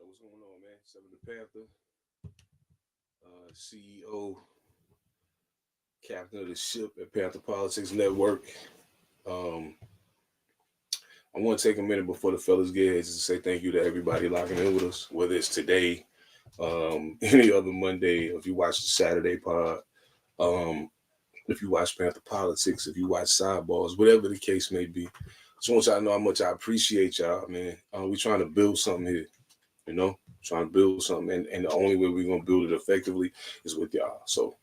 What's going on, man? Seven Da Panther, CEO, captain of the ship at Panther Politics Network. Um, I want to take a minute before the fellas get here just to say thank you to everybody locking in with us, whether it's today, any other Monday, if you watch the Saturday pod, um, if you watch Panther Politics, if you watch Sidebars, whatever the case may be. Just want y'all to know how much I appreciate y'all, man. We're trying to build something here, you know, trying to build something, and the only way we're gonna build it effectively is with y'all. So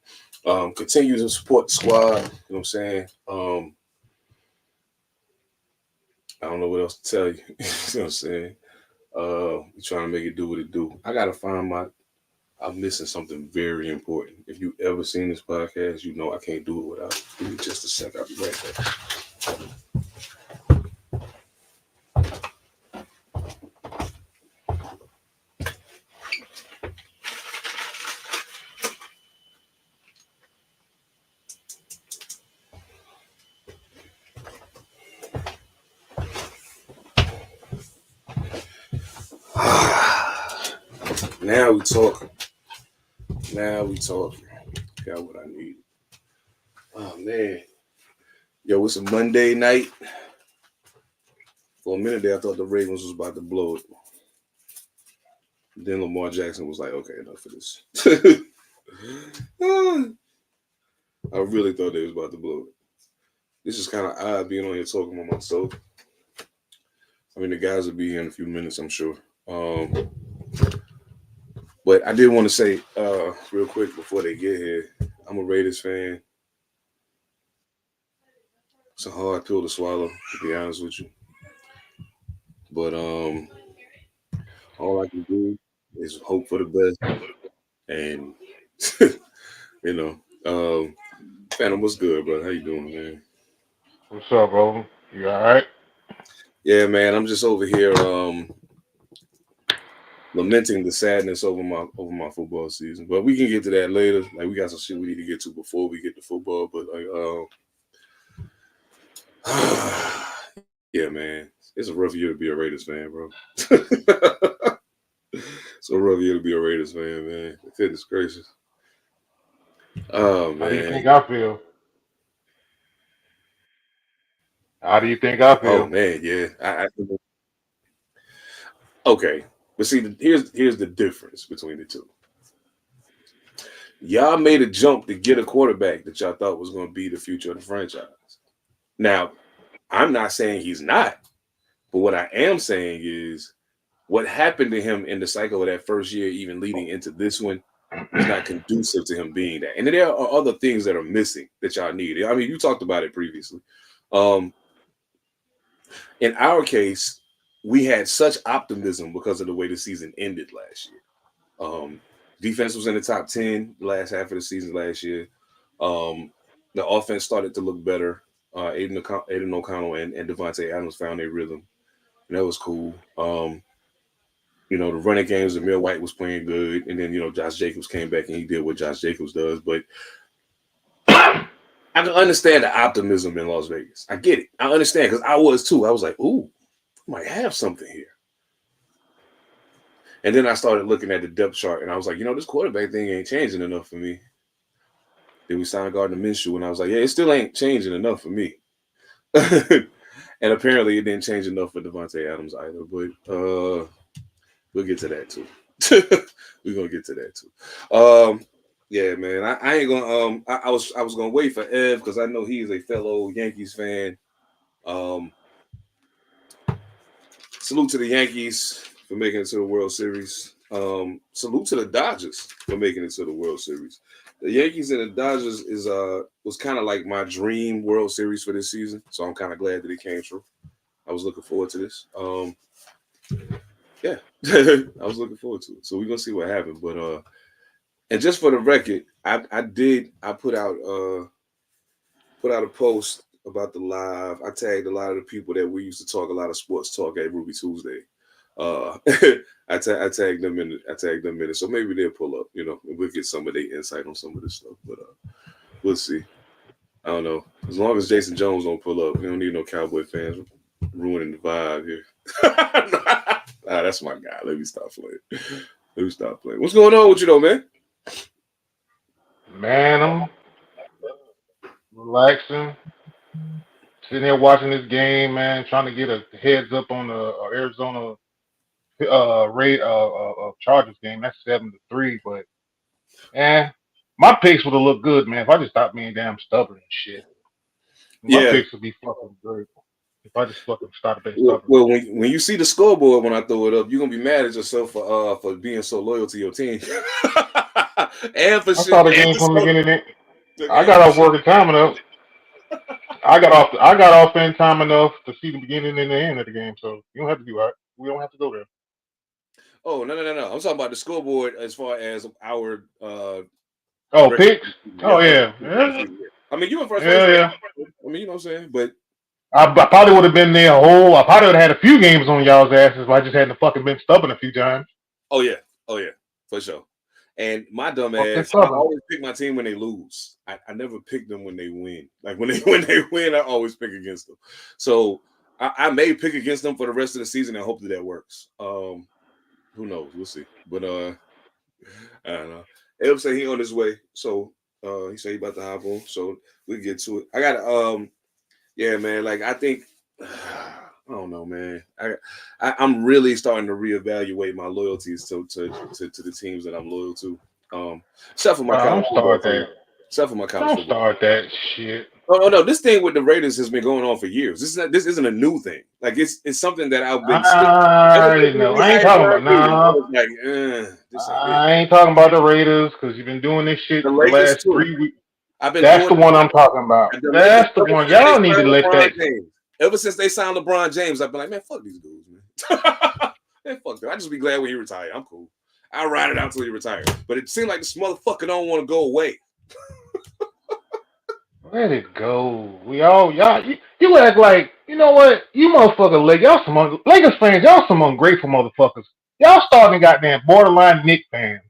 continue to support the squad. You know what I'm saying? I don't know what else to tell you. You know what I'm saying? We're trying to make it do what it do. I gotta find my. I'm missing something very important. If you ever seen this podcast, you know I can't do it without. Give me just a sec. I'll be right back. Now we talking. Now we talking. Got what I need. Oh man, yo, it's a Monday night. For a minute there, I thought the Ravens was about to blow it. Then Lamar Jackson was like, "Okay, enough of this." I really thought they was about to blow it. This is kind of odd being on here talking about myself. I mean, the guys will be here in a few minutes, I'm sure. But I did want to say real quick before they get here, I'm a Raiders fan. It's a hard pill to swallow, to be honest with you. But all I can do is hope for the best. And you know, Phantom, what's good, bro? How you doing, man? What's up, bro? You all right? Yeah, man. I'm just over here lamenting the sadness over my football season. But we can get to that later. Like we got some shit we need to get to before we get to football. But like, yeah, man, it's a rough year to be a Raiders fan, bro. It's a rough year to be a Raiders fan, man. Goodness gracious. Oh How do you man. think I feel? How do you think I Oh feel? man, yeah. Okay. But see, here's the difference between the two. Y'all made a jump to get a quarterback that y'all thought was going to be the future of the franchise. Now, I'm not saying he's not, but what I am saying is what happened to him in the cycle of that first year, even leading into this one, was not conducive to him being that. And there are other things that are missing that y'all need. I mean, you talked about it previously. Um, in our case, we had such optimism because of the way the season ended last year. Defense was in the top 10 the last half of the season last year. Um, the offense started to look better. Aiden O'Connell and Devontae Adams found their rhythm, and that was cool. The running games, Amir White was playing good, and then Josh Jacobs came back and he did what Josh Jacobs does. But I can understand the optimism in Las Vegas. I get it. I understand because I was too. I was like, ooh, I might have something here. And then I started looking at the depth chart, and I was like, this quarterback thing ain't changing enough for me. Then we signed Gardner Minshew, and I was like, yeah, it still ain't changing enough for me. And apparently, it didn't change enough for Devontae Adams either. But we'll get to that too. We're gonna get to that too. Yeah, man. I ain't gonna. I was gonna wait for Ev because I know he is a fellow Yankees fan. Um, Salute to the Yankees for making it to the World Series. Salute to the Dodgers for making it to the World Series. The Yankees and the Dodgers was kind of like my dream World Series for this season, so I'm kind of glad that it came true. I was looking forward to this. Yeah, I was looking forward to it. So we're gonna see what happens. But and just for the record, I put out a post about the live. I tagged a lot of the people that we used to talk a lot of sports talk at Ruby Tuesday. Uh, I tagged them in. I tagged them in it, so maybe they'll pull up. And we'll get some of their insight on some of this stuff. But we'll see. I don't know. As long as Jason Jones don't pull up, we don't need no Cowboy fans ruining the vibe here. That's my guy. Let me stop playing. What's going on with you though, man? Man, I'm relaxing, sitting here watching this game, man, trying to get a heads up on the Arizona Chargers game. That's 7-3, but my picks would have looked good, man. If I just stopped being damn stubborn and shit, my Yeah. picks would be fucking great. If I just fucking stopped being Well, stubborn. well, when you see the scoreboard when I throw it up, you're gonna be mad at yourself for being so loyal to your team. and for I shit saw the and game for from the so, beginning. I and got for off shit. work in time enough. I got off in time enough to see the beginning and the end of the game, so you don't have to do that. We don't have to go there. Oh no. I'm talking about the scoreboard as far as our Oh, record. picks. Yeah, Oh our yeah, record for the yeah, season. I mean, you in first place, yeah, right? yeah. I mean, you know what I'm saying? But I probably would have been there I probably would have had a few games on y'all's asses if I just hadn't fucking been stubborn a few times. oh yeah, for sure. And my dumb Fucking ass, I stubborn. always pick my team when they lose. I never pick them when they win. Like when they win, I always pick against them. So I may pick against them for the rest of the season and hope that works. Who knows? We'll see. But I don't know. Elb said he on his way, so he said he about to hop on. So we get to it. I got yeah, man. Like I think I don't know, man. I'm really starting to reevaluate my loyalties to the teams that I'm loyal to. Except for my college Don't football start team. that. Except for my college Don't football. start that shit. Oh no, this thing with the Raiders has been going on for years. This isn't a new thing. Like it's something that I've been seeing ever I since already know. we I ain't hired talking Brian about Reed. I no. was like, this ain't it. I ain't talking about the Raiders because you've been doing this shit The the Lakers last too. 3 weeks. I've been That's doing the one I'm talking about. the Lakers That's the ever one. since they Y'all need to signed let LeBron that. James. Ever since they signed LeBron James, I've been like, man, fuck these dudes, man. Man, fuck them. I just be glad when he retired. I'm cool. I'll ride it out till he retires. But it seemed like this motherfucker don't want to go away. Let it go. You act like, you know what? You motherfucker, Lakers fans, y'all some ungrateful motherfuckers. Y'all starting goddamn borderline Knicks fans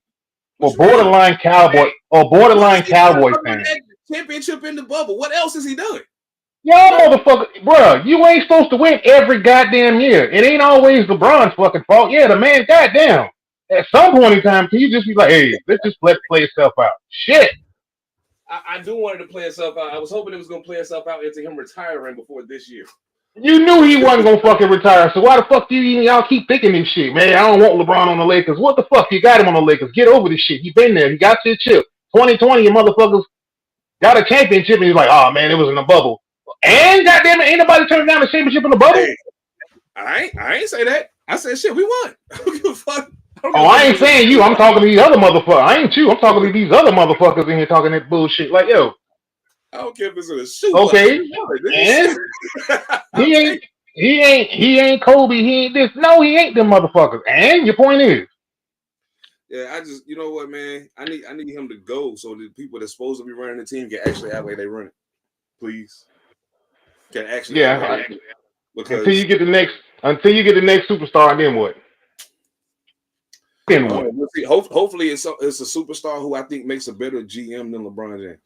What you mean? Or What has borderline he done Cowboy other than fans. that championship in the bubble? What else has he done? Y'all No. motherfucker, bruh, you ain't supposed to win every goddamn year. It ain't always LeBron's fucking fault. Yeah, the man, goddamn. At some point in time, can you just be like, hey, let's just let it play itself out? Shit. I do want it to play itself out. I was hoping it was going to play itself out into him retiring before this year. You knew he wasn't gonna fucking retire, so why the fuck do y'all keep picking this shit, man? I don't want LeBron on the Lakers. What the fuck? You got him on the Lakers. Get over this shit. He been there. He got your chip. 2020, you motherfuckers got a championship, and he's like, oh man, it was in the bubble. And goddamn it, ain't nobody turning down the championship in the bubble. Hey, I ain't say that. I said shit. We won. I don't give a fuck. I don't give Oh, a fuck I if it ain't was in saying the you. I'm bubble. talking to these other motherfuckers. I ain't you. I'm talking to these other motherfuckers in here talking that bullshit. Like, yo, I don't care if it's in a super. okay, and I'll he take ain't, he ain't Kobe. He ain't this. No, he ain't them motherfuckers. And your point is, Yeah, I just you know what, man. I need him to go so the people that's supposed to be running the team can actually act like they run it. Please, can actually act like they yeah, run it. until Because you get the next superstar, and then what? Then what? we'll see. Hopefully, it's a superstar who I think makes a better GM than LeBron James.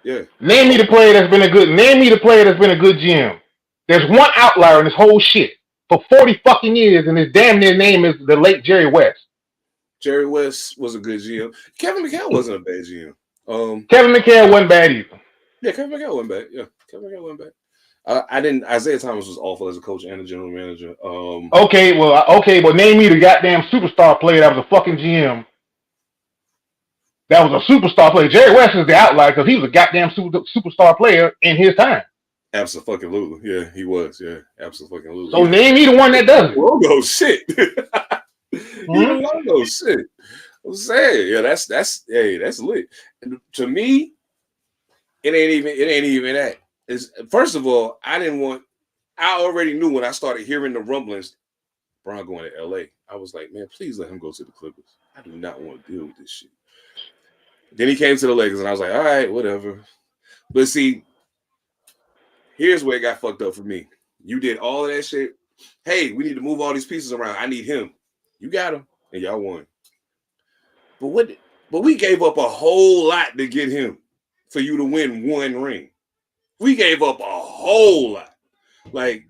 Yeah, Name me the player that's been a good. Name me the player that's been a good GM. There's one outlier in this whole shit for 40 fucking years, and his damn near name is the late Jerry West. Jerry West was a good GM. Kevin McHale wasn't a bad GM. Kevin McHale wasn't bad either. Yeah, Kevin McHale went back. Yeah, Kevin McHale went back. I didn't. Isaiah Thomas was awful as a coach and a general manager. Okay, well, name me the goddamn superstar player that was a fucking GM. That was a superstar player. Jerry West is the outlier because he was a goddamn superstar player in his time. Absolutely. Yeah, he was. Yeah, absolutely. So name me the one that doesn't. Logo shit. Hmm? Even logo shit. I'm saying, yeah, that's lit. And to me, it ain't even that. It's first of all, I already knew when I started hearing the rumblings, Bron going to LA. I was like, man, please let him go to the Clippers. I do not want to deal with this shit. Then he came to the Lakers, and I was like, all right, whatever. But see, here's where it got fucked up for me. You did all of that shit. Hey, we need to move all these pieces around. I need him. You got him, and y'all won. But we gave up a whole lot to get him for you to win one ring. We gave up a whole lot. Like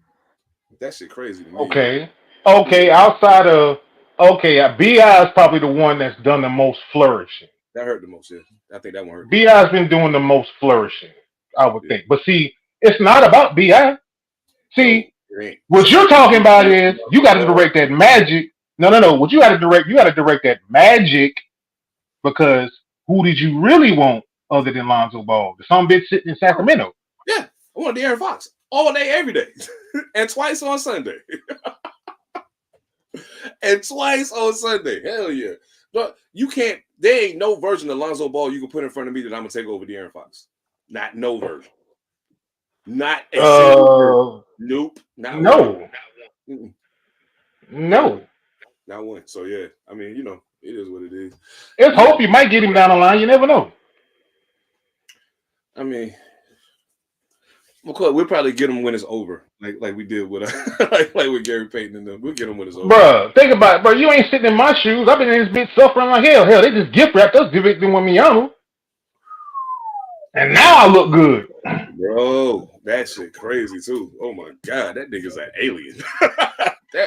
that shit crazy to me. Okay. Okay, outside of Bi is probably the one that's done the most flourishing. That hurt the most. Yeah, I think that one hurt the most. Bi's been doing the most flourishing, I would Yeah. think. But see, it's not about Bi. No, See, it ain't. what you're talking about is you got to direct that magic. No, no, no. What you got to direct, that magic because who did you really want other than Lonzo Ball? The some bitch sitting in Oh, Sacramento. yeah, I want De'Aaron Fox all day, every day, and twice on Sunday. And twice on Sunday. Hell yeah. But you can't, there ain't no version of Lonzo Ball you can put in front of me that I'm going to take over De'Aaron Fox. Not no version. Not a single version. Nope. Not No. one. No. Not one. So yeah, I mean, you know, it is what it is. It's hope you might get him down the line. You never know. I mean, we'll probably get him when it's over, like we did with like with Gary Payton and them. We'll get him when it's over. Bruh, think about it, bro. You ain't sitting in my shoes. I've been in this bitch suffering like hell. Hell, they just gift wrapped us, give it to Wemiano. And now I look good. Bro, that shit crazy too. Oh my god, that nigga's an alien.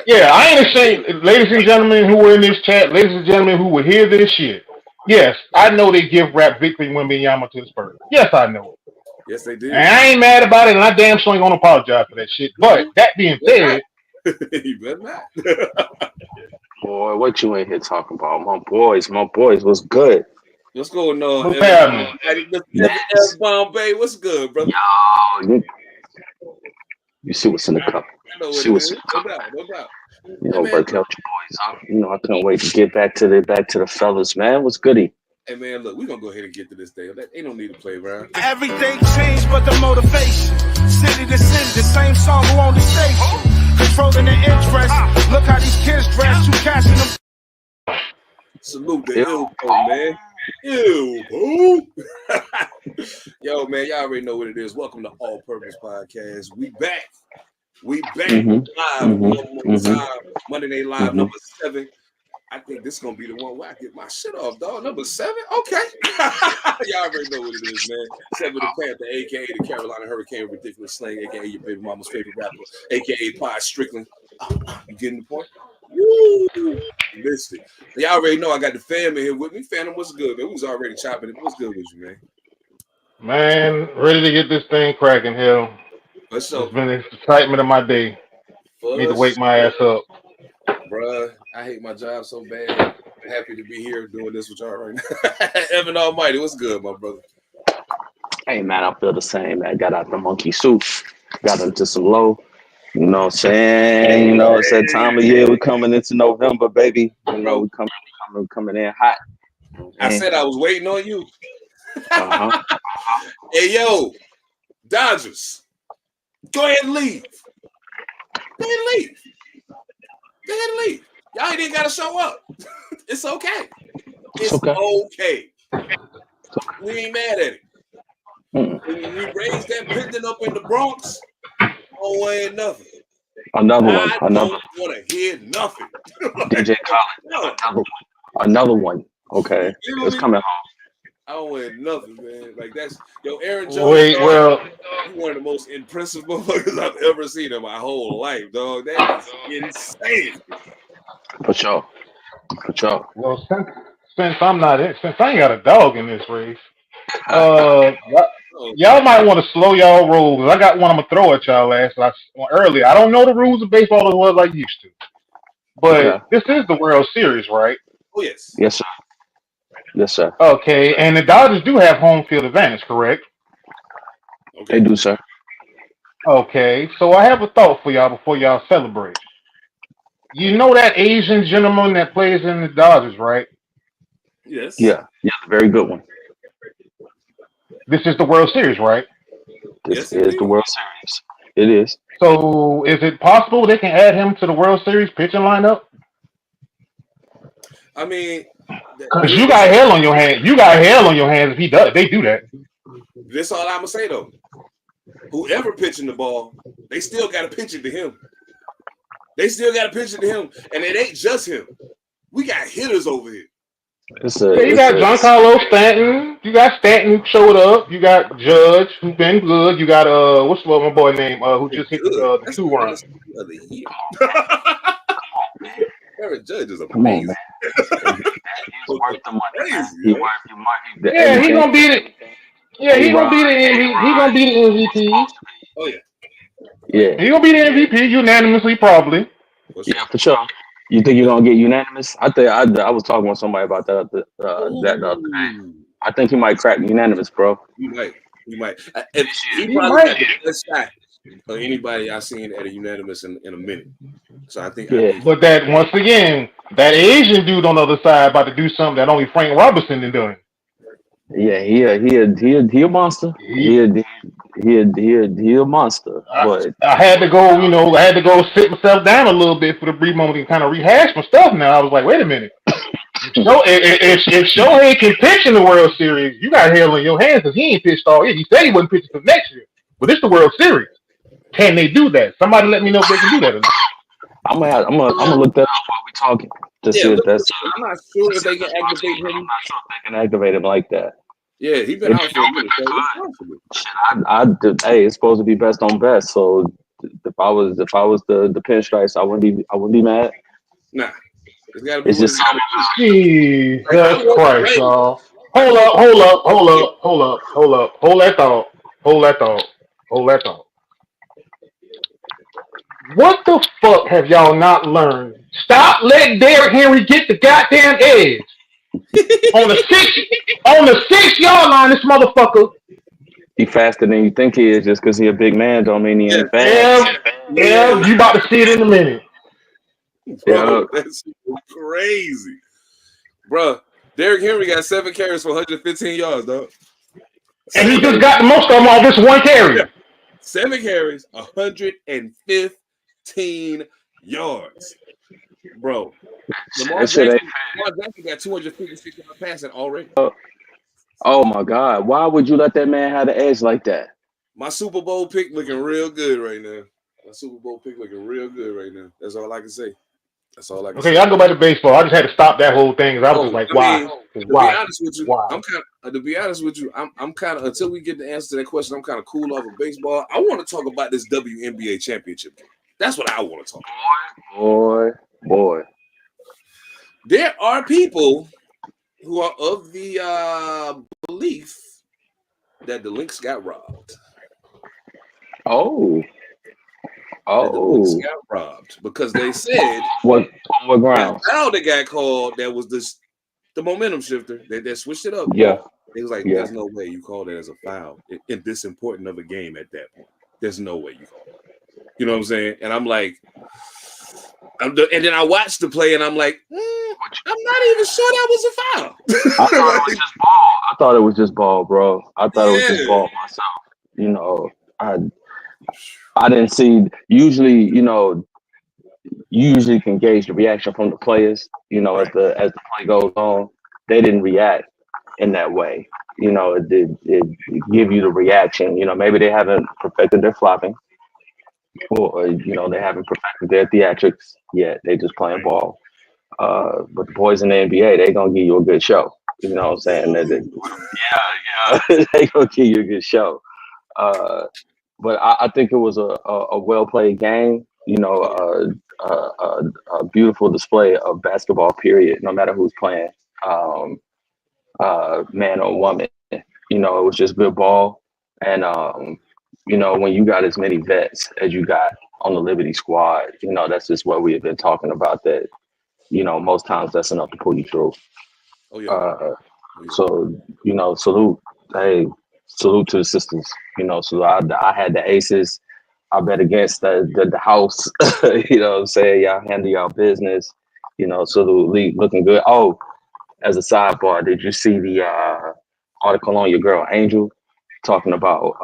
Yeah, I ain't ashamed. Ladies and gentlemen who were in this chat, ladies and gentlemen who will hear this shit. Yes, I know they gift wrap Victor Wembanyama to the Spurs. Yes, I know it. Yes, they did. And I ain't mad about it, and I damn sure ain't gonna apologize for that shit. But that being said, you better not. Boy, what you in here talking about? My boys, what's good? What's going on? What's happening? Mr. Bombay, what's good, brother? Yo, you see what's in the cup. I know what See it what's is. in the cup. No doubt. You know, break out your boys up. You know, I couldn't wait to get back to the fellas, man. What's goody? Hey man, look, we're gonna go ahead and get to this day. Ain't no need to play around. Everything changed but the motivation. City to city, the same song who on the station. Controlling the interest. Look how these kids dress. You cashing them. Salute the Ilpo, man. Ilpo. Yo, man, y'all already know what it is. Welcome to All Purpose Podcast. We back live one more time. Monday Night Live number 7. I think this is gonna be the one where I get my shit off, dog. Number 7? Okay. Y'all already know what it is, man. Seven Da Pantha, aka the Carolina Hurricane Ridiculous Slang, aka your baby mama's favorite rapper, aka Pie Strickland. You getting the point? Woo! You missed it. Y'all already know I got the fam in here with me. Phantom, what's good, man? We was already chopping it. What's good with you, man? man, ready to get this thing cracking, hell. What's It's up? been the excitement of my day. Need to wake my ass up. Bruh, I hate my job so bad. I'm happy to be here doing this with y'all right now. Evan Almighty, what's good, my brother? Hey, man, I feel the same, man. Got out the monkey suit. Got into some low. You know what I'm saying? You know, it's that time of year. We're coming into November, baby. You know, we coming in hot. I said I was waiting on you. Hey, yo, Dodgers, go ahead and leave. Go ahead and leave. Go ahead and leave. Y'all ain't even got to show up. It's okay. It's okay. We ain't mad at it. When we raised that building up in the Bronx, oh, ain't nothing. Another one. I don't want to hear nothing. DJ Khaled. Another one. Okay. It's coming home. I don't want nothing, man. Like that's Aaron Jones. Wait, well, he's one of the most impressive motherfuckers I've ever seen in my whole life, dog. That is insane. For sure. well, since I'm not in, since I ain't got a dog in this race, y'all might want to slow y'all roll. Cause I got one I'm gonna throw at y'all earlier. I don't know the rules of baseball as well as I used to, but this is the World Series, right? Oh yes. Yes, sir. Yes, sir. Okay, and the Dodgers do have home field advantage, correct? Okay. They do, sir. Okay, so I have a thought for y'all before y'all celebrate. You know that Asian gentleman that plays in the Dodgers, right? Yes. Yeah, very good one. This is the World Series, right? This is the World Series. It is. So is it possible they can add him to the World Series pitching lineup? I mean, because you got hell on your hands. You got hell on your hands if he does. They do that. This all I'm gonna say though. Whoever pitching the ball, they still got to pitch it to him. They still got to pitch it to him, and it ain't just him. We got hitters over here. You got Giancarlo Stanton. You got Stanton who showed up. You got Judge who's been good. You got what's my boy name who just hit the 2 run. Aaron Judge is Come on, amazing. man. He's worth the money, man. Crazy, He yo. worth the money. The Yeah, he everything. gonna beat it. Yeah, he gonna be the MVP. He gonna be the MVP. Oh yeah, Yeah, He gonna be the MVP unanimously, probably. for sure. yeah, for sure. You think you're gonna get unanimous? I think I was talking with somebody about that the other day. Ooh, I think he might crack unanimous, bro. he might. He might. And he He probably got might. the best shot of anybody I've seen at a unanimous in a minute. So I think Yeah, But that once again, that Asian dude on the other side about to do something that only Frank Robertson is doing. yeah, he a monster. He, He a monster. But I had to go, I had to go sit myself down a little bit for the brief moment and kind of rehash my stuff. Now I was like, wait a minute. If Shohei can pitch in the World Series, you got hell in your hands because he ain't pitched all year. He said he wasn't pitching for next year, but it's the World Series. Can they do that? Somebody let me know if they can do that or not. I'm gonna look that up while we talking to yeah, see if look, that's. I'm not sure if they can activate I'm him. not sure if they can activate him like that. Yeah, he's been out for a minute, so it's possible. Shit, hey, it's supposed to be best on best. So if I was the pinstripes, I wouldn't be mad. Nah, it's got to be It's what just it's got to be. Like I Jesus want Christ, Ray. y'all. I Hold want up, hold up, hold up, hold up, hold up. Hold that thought. Hold that thought. Hold that thought. What the fuck have y'all not learned? Stop letting Derrick Henry get the goddamn edge. On the 6 yard line, this motherfucker. he faster than you think he is. Just because he a big man don't mean he yeah, ain't fast. Yeah, yeah, you about to see it in a minute. bro, Yeah, that's crazy, bro. Derrick Henry got 7 carries for 115 yards, dog. And he just got the most of them off this one carry. 7 carries, 115 yards, bro. Lamar that shit ain't. Jackson got 256 yards passing already. Oh my God, why would you let that man have the edge like that? My Super Bowl pick looking real good right now. My Super Bowl pick looking real good right now. That's all I can say. That's all I can Okay, say. y'all go back to baseball. I just had to stop that whole thing because I was just like, I why? mean, to be Why? honest with you, Why? I'm kind of. To be honest with you, I'm kind of until we get the answer to that question. I'm kind of cool off of baseball. I want to talk about this WNBA championship game. That's what I want to talk about. Boy. There are people who are of the belief that the Lynx got robbed. Oh, That the Lynx got robbed because they said what that grounds? foul that got called that was the momentum shifter. They switched it up. Yeah, It was like, yeah. there's no way you call that as a foul in this important of a game at that point. There's no way you call it. You know what I'm saying? And I'm like, and then I watched the play and I'm like, I'm not even sure that was a foul. I thought it was just ball. I thought it was just ball, bro. I thought it was just Yeah. ball myself. You know, I didn't see. Usually, you usually can gauge the reaction from the players. As the play goes on, they didn't react in that way. It give you the reaction. Maybe they haven't perfected their flopping, or they haven't perfected their theatrics yet. They just playing ball. But the boys in the NBA, they gonna give you a good show. You know what I'm saying? Yeah, they gonna give you a good show. But I think it was a well played game. A beautiful display of basketball. Period. No matter who's playing, man or woman. It was just good ball. And when you got as many vets as you got on the Liberty squad, that's just what we have been talking about. That most times that's enough to pull you through. Oh yeah. So salute. Hey, salute to the sisters. So I had the aces. I bet against the house. You know what I'm saying? Y'all handle y'all business. Salute Lee looking good. Oh, as a sidebar, did you see the article on your girl Angel talking about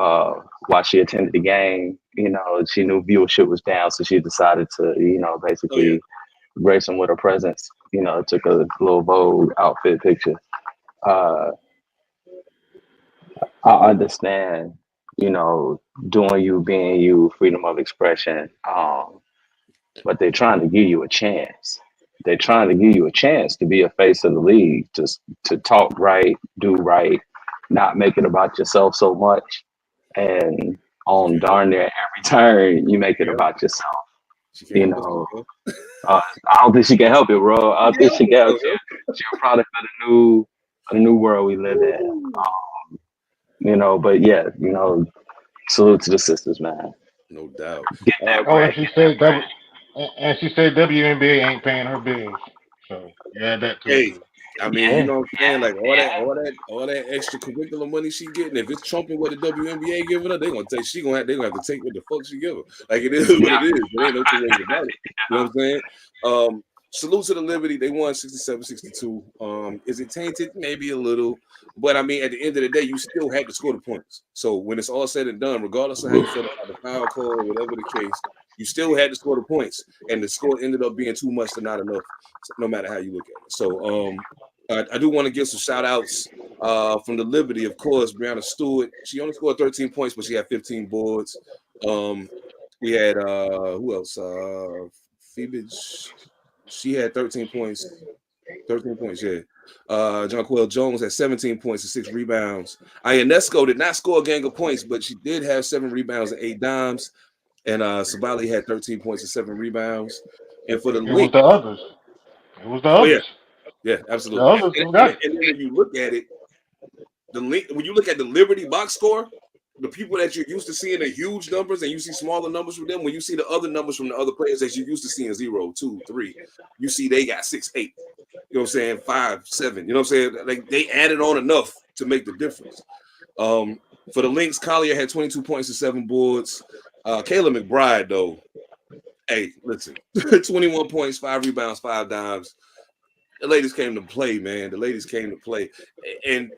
why she attended the game? She knew viewership was down, so she decided to, basically grace him with her presence. Took a little Vogue outfit picture. I understand, doing you, being you, freedom of expression. But they're trying to give you a chance. They're trying to give you a chance to be a face of the league, to talk right, do right, not make it about yourself so much. And on darn near every turn, you make it about yourself. I don't think she can help it, bro. I don't think she can help Yeah. it. She's a product of the new world we live in. But yeah, salute to the sisters, man. No doubt. Get that Oh, bread. and she said WNBA ain't paying her bills. So yeah, that to it Hey, too. I mean, you Yeah, know what I'm saying? Like yeah. all that extracurricular money she getting, if it's trumping what the WNBA giving her, they gonna have to take what the fuck she give her. Like it is what Yeah. it is. There ain't no two ways about it. You know what I'm saying? Salute to the Liberty. They won 67-62. Is it tainted? Maybe a little. But I mean, at the end of the day, you still had to score the points. So when it's all said and done, regardless of how you feel about the foul call or whatever the case, you still had to score the points. And the score ended up being too much to not enough, no matter how you look at it. So I do want to give some shout outs from the Liberty, of course. Brianna Stewart, she only scored 13 points, but she had 15 boards. We had who else? Phoebe, she had 13 points. 13 points, yeah. Jonquel Jones had 17 points and 6 rebounds. Ionesco did not score a gang of points, but she did have 7 rebounds and 8 dimes. And Sabali had 13 points and 7 rebounds. And for the It was link, the others. It was the oh yeah, others. yeah, The absolutely. others who got it. And then when you look at it, when you look at the Liberty box score, the people that you're used to seeing the huge numbers and you see smaller numbers from them, when you see the other numbers from the other players that you're used to seeing 0, 2, 3, you see they got 6, 8. You know what I'm saying? 5, 7. You know what I'm saying? Like they added on enough to make the difference. For the Lynx, Collier had 22 points and 7 boards. Kayla McBride, though, hey, listen, 21 points, 5 rebounds, 5 dimes. The ladies came to play, man. The ladies came to play. And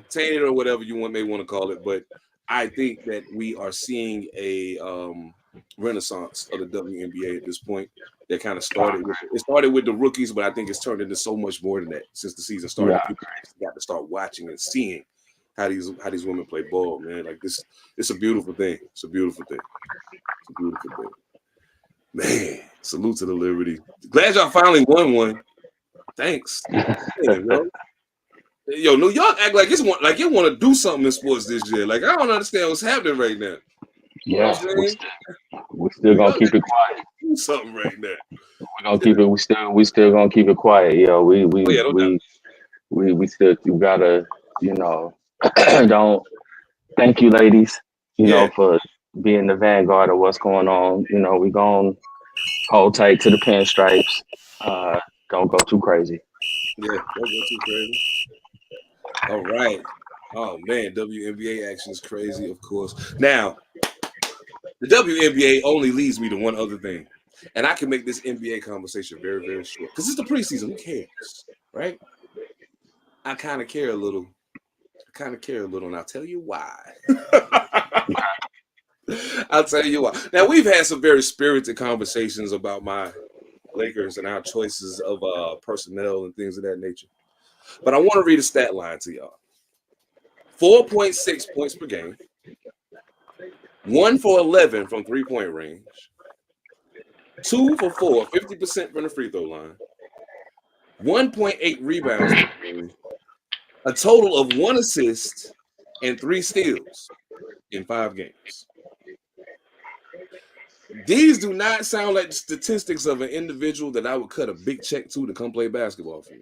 tainted or whatever you may want to call it, but I think that we are seeing a renaissance of the WNBA at this point. That kind of started with the rookies, but I think it's turned into so much more than that since the season started. Yeah. People got to start watching and seeing how these women play ball, man. Like this, it's a beautiful thing. It's a beautiful thing. It's a beautiful thing. Man, salute to the Liberty. Glad y'all finally won one. Thanks. Man, bro. Yo, New York act like it want to do something in sports this year. Like I don't understand what's happening right now. You know Yeah, what I'm saying? we still gonna keep it quiet. Do something right now. We're gonna keep it. We still gonna keep it quiet. Yo, we still you gotta don't. Thank you, ladies. For being the vanguard of what's going on. We gonna hold tight to the pinstripes. Don't go too crazy. Yeah, don't go too crazy. All right. Oh man, WNBA action is crazy, of course. Now, the WNBA only leads me to one other thing, and I can make this NBA conversation very, very short because it's the preseason. Who cares, right? I kind of care a little. And I'll tell you why. I'll tell you why. Now, we've had some very spirited conversations about my Lakers and our choices of personnel and things of that nature. But I want to read a stat line to y'all. 4.6 points per game. 1 for 11 from three-point range. 2 for 4, 50% from the free throw line. 1.8 rebounds per game. A total of 1 assist and 3 steals in 5 games. These do not sound like statistics of an individual that I would cut a big check to come play basketball for me.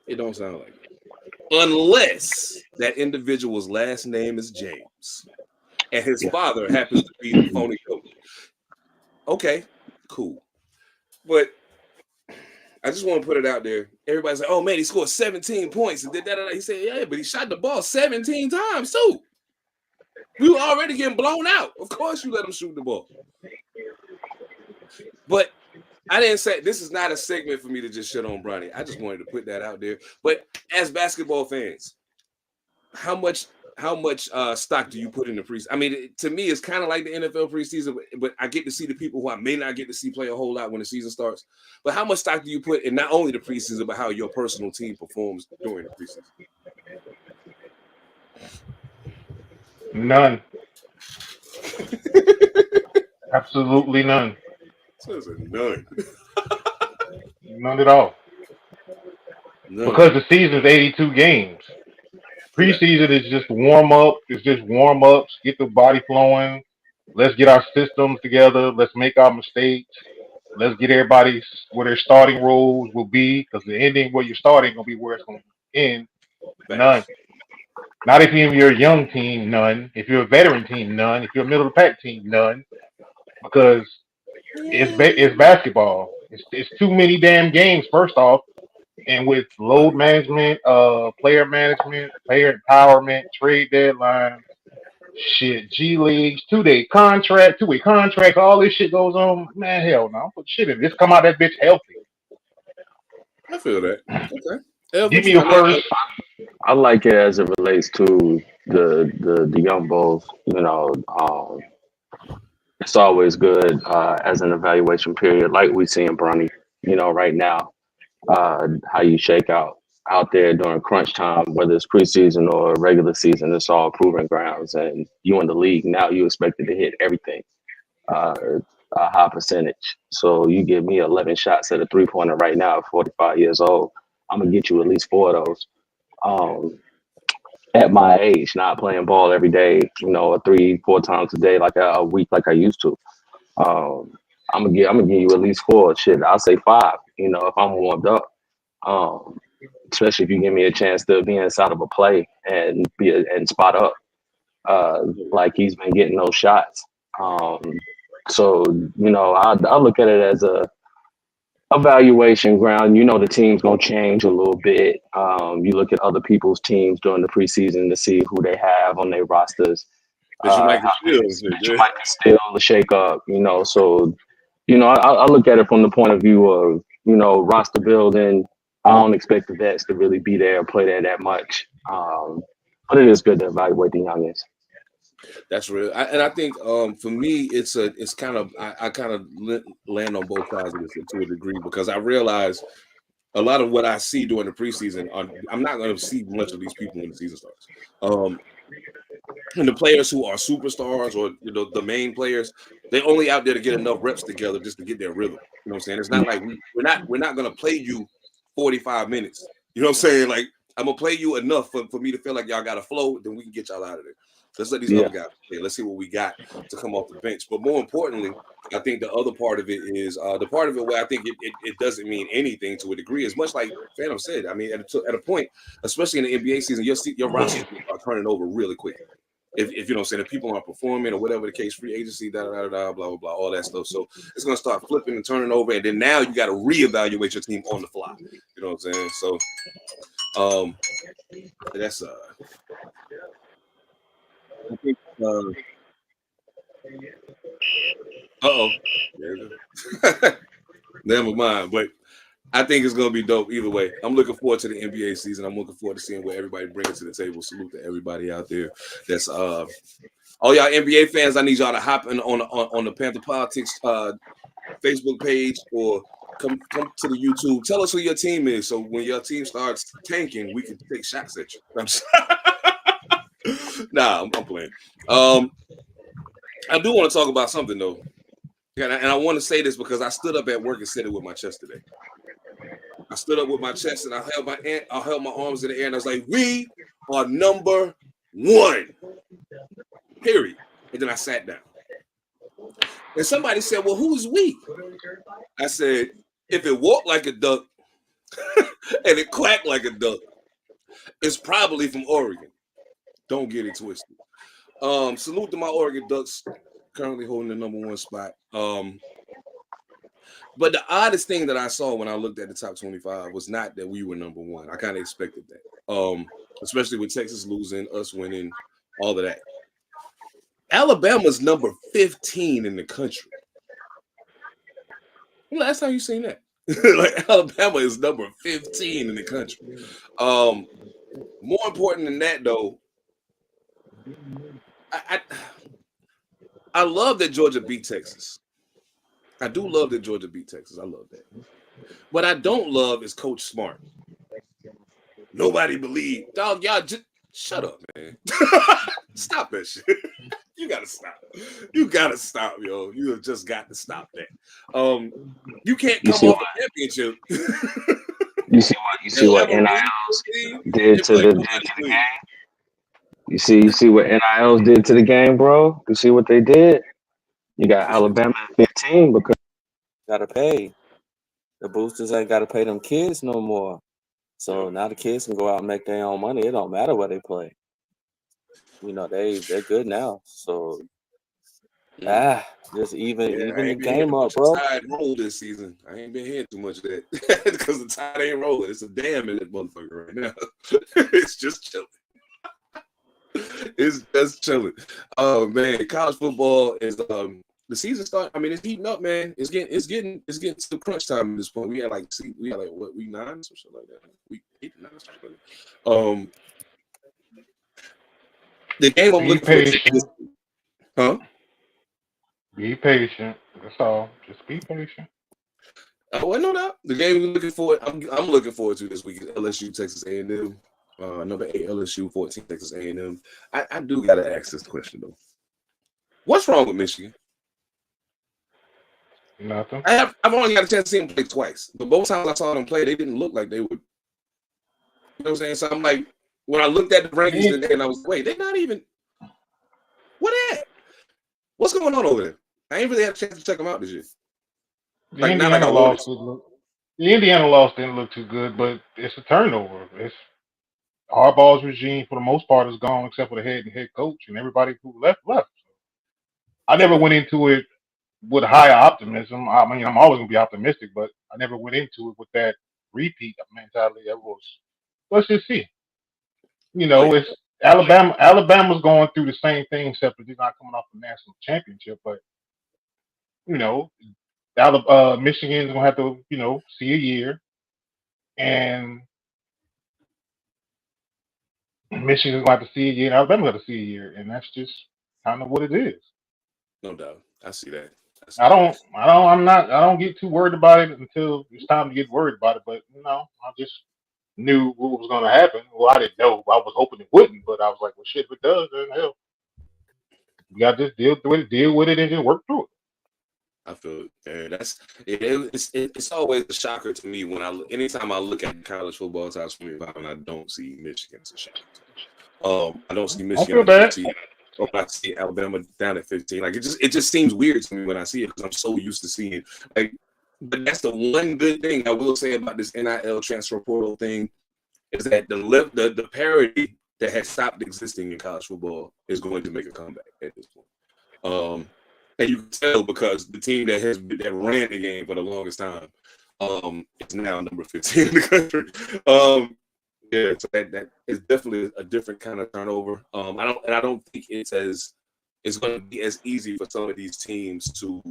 It don't sound like it. Unless that individual's last name is James and his father happens to be the phony coach. Okay, cool. But I just want to put it out there. Everybody's like, oh man, he scored 17 points and did that. He said, yeah, but he shot the ball 17 times too. We were already getting blown out. Of course you let him shoot the ball. But I didn't say this is not a segment for me to just shit on Bronny. I just wanted to put that out there. But as basketball fans, how much stock do you put in the preseason? I mean, to me, it's kind of like the NFL preseason, but I get to see the people who I may not get to see play a whole lot when the season starts. But how much stock do you put in not only the preseason, but how your personal team performs during the preseason? None. Absolutely none. Says a none. None at all. None. Because the season's 82 games. Preseason is just warm up. It's just warm ups. Get the body flowing. Let's get our systems together. Let's make our mistakes. Let's get everybody where their starting roles will be, because the ending where you're starting gonna be where it's gonna end. None. Facts. Not if you're a young team, none. If you're a veteran team, none. If you're a middle of the pack team, none. Because it's basketball. It's too many damn games. First off, and with load management, player management, player empowerment, trade deadline, shit, G leagues, 2-day contract, 2-way contracts, all this shit goes on. Man, hell no, put shit in. Just come out that bitch healthy. I feel that. Okay. Ev, Give what me you your got? first. I like it as it relates to the young bulls. It's always good as an evaluation period, like we see in Bronny. Right now, how you shake out there during crunch time, whether it's preseason or regular season, it's all proving grounds. And you in the league now, you expected to hit everything, uh, a high percentage. So you give me 11 shots at a 3-pointer right now at 45 years old, I'm gonna get you at least 4 of those. Um, at my age, not playing ball every day, 3-4 times a day, like a week, like I used to. Um, I'm gonna give you at least 4. Shit, I'll say 5. If I'm warmed up. Um, Especially if you give me a chance to be inside of a play and and spot up, like he's been getting those shots. Um, so I look at it as a evaluation ground. The team's gonna change a little bit. You look at other people's teams during the preseason to see who they have on their rosters, That you might how feel and things shit, that you yeah. might can still shake up. So I look at it from the point of view of roster building. I don't expect the vets to really be there or play there that much, but it is good to evaluate the youngins. That's real. And I think for me, it's kind of I kind of land on both sides of this to a degree because I realize a lot of what I see during the preseason. I'm not going to see much of these people when the season starts. And the players who are superstars or the main players, they're only out there to get enough reps together just to get their rhythm. You know what I'm saying? It's not like we're not gonna play you 45 minutes. You know what I'm saying? Like I'm gonna play you enough for me to feel like y'all got a flow, then we can get y'all out of there. Let's let these Yeah, other guys play. Let's see what we got to come off the bench. But more importantly, I think the other part of it is the part of it where I think it doesn't mean anything to a degree. As much like Phantom said, I mean, at a point, especially in the NBA season, your rosters are turning over really quick. If you know what I'm saying, if people aren't performing or whatever the case, free agency, blah, blah, blah, blah, all that stuff. So it's gonna start flipping and turning over, and then now you got to reevaluate your team on the fly. You know what I'm saying? So that's I think oh never mind. But I think it's gonna be dope either way. I'm looking forward to the NBA season. I'm looking forward to seeing what everybody brings to the table. Salute to everybody out there. That's all y'all NBA fans. I need y'all to hop in on the Panther Politics Facebook page or come to the YouTube. Tell us who your team is, so when your team starts tanking, we can take shots at you. I'm playing. I do want to talk about something though, and I want to say this because I stood up at work and said it with my chest today. I stood up with my chest and I held my arms in the air and I was like, "We are number one." Period. And then I sat down. And somebody said, "Well, who's we?" I said, "If it walked like a duck and it quacked like a duck, it's probably from Oregon. Don't get it twisted." Salute to my Oregon Ducks, currently holding the number one spot. But the oddest thing that I saw when I looked at the top 25 was not that we were number one. I kind of expected that, especially with Texas losing, us winning, all of that. Alabama's number 15 in the country. Last time you seen that? Like Alabama is number 15 in the country. More important than that, though, I love that Georgia beat Texas. I do love that Georgia beat Texas. I love that. What I don't love is Coach Smart. Nobody believed. Dog, y'all just shut up, man. Stop that shit. You gotta stop. You gotta stop, yo. You have just got to stop that. You can't come off a championship. You see what NILs did to the game. You see what NILs did to the game, bro. You see what they did. You got Alabama at 15 because Gotta pay. The boosters ain't gotta pay them kids no more. So now the kids can go out and make their own money. It don't matter where they play. They're good now. So just even I the ain't been hearing game up, much of bro. Tide roll this season. I ain't been hearing too much of that because the Tide ain't rolling. It's a dam in that motherfucker right now. It's just chilling. It's just chilling. Oh man, college football is the season start. I mean, it's heating up, man. It's getting to crunch time at this point. We had like what, week 9 or something like that. Week 8, 9 or something like that. The game I'm Be looking for is patient. huh? Be patient. That's all. Just be patient. Well, no doubt. The game we're looking for, I'm looking forward to this week is LSU, Texas A&M. Number 8 LSU, 14 Texas A&M. I do gotta ask this question though. What's wrong with Michigan? Nothing. I've only got a chance to see them play twice, but both times I saw them play, they didn't look like they would. You know what I'm saying? So I'm like, when I looked at the rankings today, and I was, wait, they're not even. What at? What's going on over there? I ain't really had a chance to check them out this year. The Not like I Indiana wanted loss to. didn't look. The Indiana loss didn't look too good, but it's a turnover. It's Harbaugh's regime for the most part is gone, except for the head coach, and everybody who left. I never went into it with higher optimism. I mean, I'm always gonna be optimistic, but I never went into it with that repeat mentality. That was, let's just see. Oh yeah, It's Alabama. Alabama's going through the same thing, except that they're not coming off the national championship. But you know, Michigan's gonna have to, see a year, and Michigan's gonna have to see a year, and Alabama's gonna have to see a year, and that's just kind of what it is. no doubt. I see that. I don't get too worried about it until it's time to get worried about it. But I just knew what was gonna happen. Well, I didn't know. I was hoping it wouldn't, but I was like, well, shit, if it does, then hell, you gotta just deal with it, and just work through it. I feel it. And it's always a shocker to me when anytime I look at the college football top 25 and I don't see Michigan as a shocker. I don't see I don't Michigan feel at bad. 15. Or I see Alabama down at 15. Like it just seems weird to me when I see it because I'm so used to seeing like. But that's the one good thing I will say about this NIL transfer portal thing is that the parity that has stopped existing in college football is going to make a comeback at this point. And you can tell because the team that ran the game for the longest time is now number 15 in the country. Yeah, so that is definitely a different kind of turnover. I don't think it's going to be as easy for some of these teams to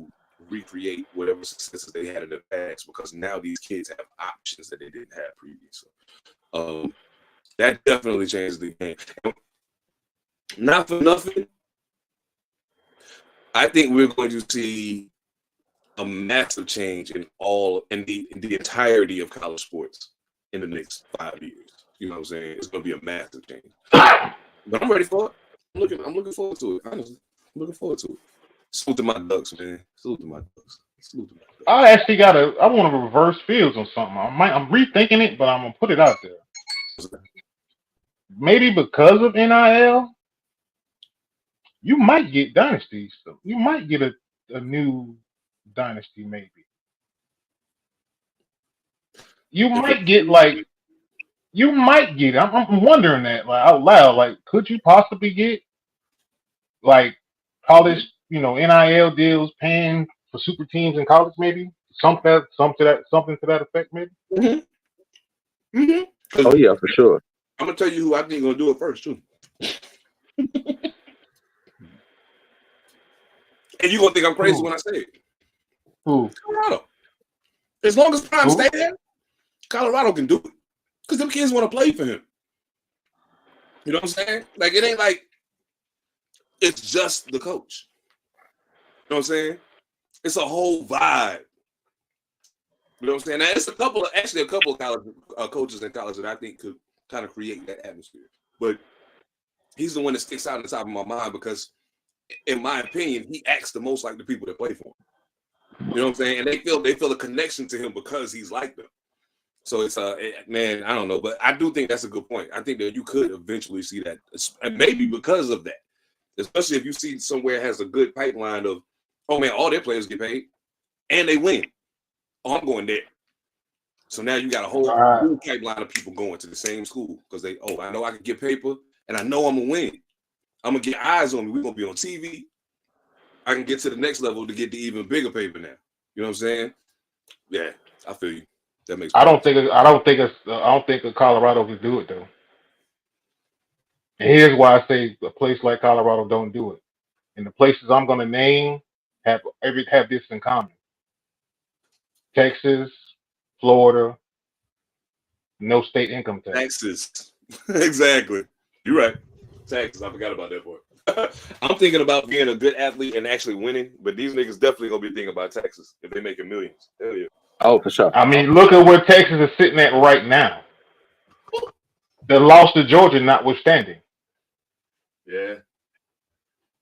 recreate whatever successes they had in the past because now these kids have options that they didn't have previously. That definitely changes the game. And not for nothing, I think we're going to see a massive change in the entirety of college sports in the next 5 years. You know what I'm saying? It's going to be a massive change. But I'm ready for it. I'm looking forward to it. Honestly, I'm looking forward to it. Salute to my Ducks, man. Salute to my Ducks. I actually I want to reverse fields on something. I'm rethinking it, but I'm gonna put it out there. Maybe because of NIL, you might get dynasties. You might get a new dynasty, maybe. You might get I'm wondering that like out loud. Like, could you possibly get like college, NIL deals paying for super teams in college? Maybe something to that effect. Maybe. Mm-hmm. Mm-hmm. Oh yeah, for sure. I'm gonna tell you who I think is gonna do it first too. And you're gonna think I'm crazy when I say it. Who? Colorado. As long as Prime stay there, Colorado can do it. Because them kids want to play for him. You know what I'm saying? Like, it ain't like it's just the coach. You know what I'm saying? It's a whole vibe. You know what I'm saying? Now, it's a couple of college coaches in college that I think could kind of create that atmosphere. But he's the one that sticks out on the top of my mind because, in my opinion, he acts the most like the people that play for him. You know what I'm saying? And they feel a connection to him because he's like them. So it's man, I don't know, but I do think that's a good point. I think that you could eventually see that, and maybe because of that, especially if you see somewhere has a good pipeline of, oh man, all their players get paid and they win. Oh, I'm going there. So now you got a whole new pipeline of people going to the same school because I know I can get paper and I know I'm gonna win. I'm gonna get eyes on me. We're gonna be on TV. I can get to the next level to get the even bigger paper now. You know what I'm saying? Yeah, I feel you. That makes. I don't think Colorado can do it though. And here's why I say a place like Colorado don't do it. And the places I'm going to name have this in common: Texas, Florida, no state income tax. Texas, exactly. You're right. Texas. I forgot about that part. I'm thinking about being a good athlete and actually winning, but these niggas definitely gonna be thinking about Texas if they making millions. Hell yeah. Oh, for sure. I mean, look at where Texas is sitting at right now. The loss to Georgia notwithstanding. Yeah.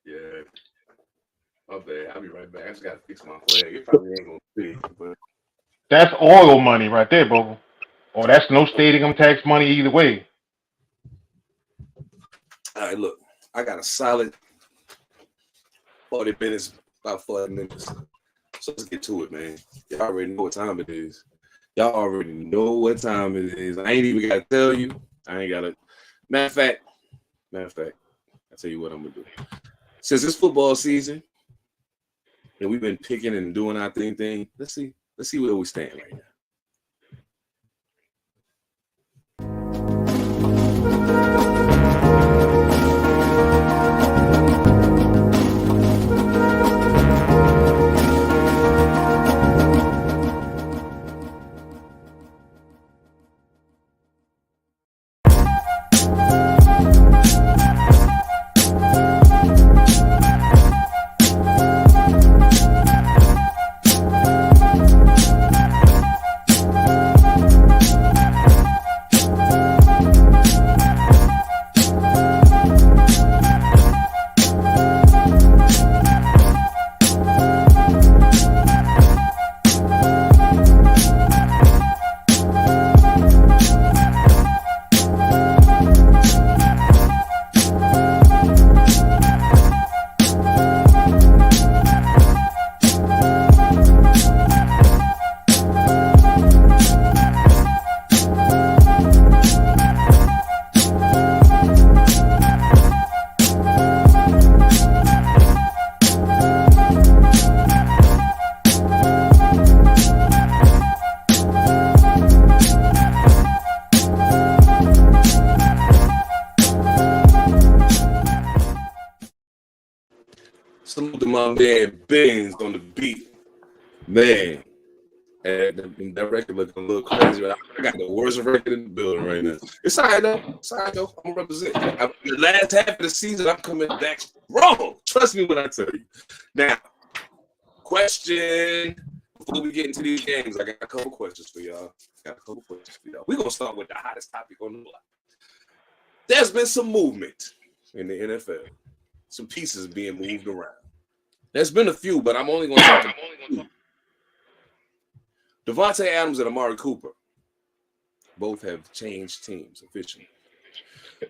Yeah. My bad. I'll be right back. I just gotta fix my flag. It probably ain't gonna be, but That's oil money right there, bro. Or that's no state income tax money either way. all right, look, I got a solid 40 minutes, about 40 minutes. So let's get to it, man. Y'all already know what time it is. I ain't even gotta tell you. I ain't gotta. Matter of fact, I'll tell you what I'm gonna do. Since it's football season and we've been picking and doing our thing, let's see where we stand right now. Salute to my man Benz on the beat. Man, and that record looking a little crazy. I got the worst record in the building right now. It's all right though. I'm gonna represent. The last half of the season, I'm coming back strong. Trust me when I tell you. Now, question before we get into these games, I got a couple questions for y'all. We're gonna start with the hottest topic on the block. There's been some movement in the NFL. Some pieces being moved around. There's been a few, but I'm only going to talk about two. Devontae Adams and Amari Cooper both have changed teams officially.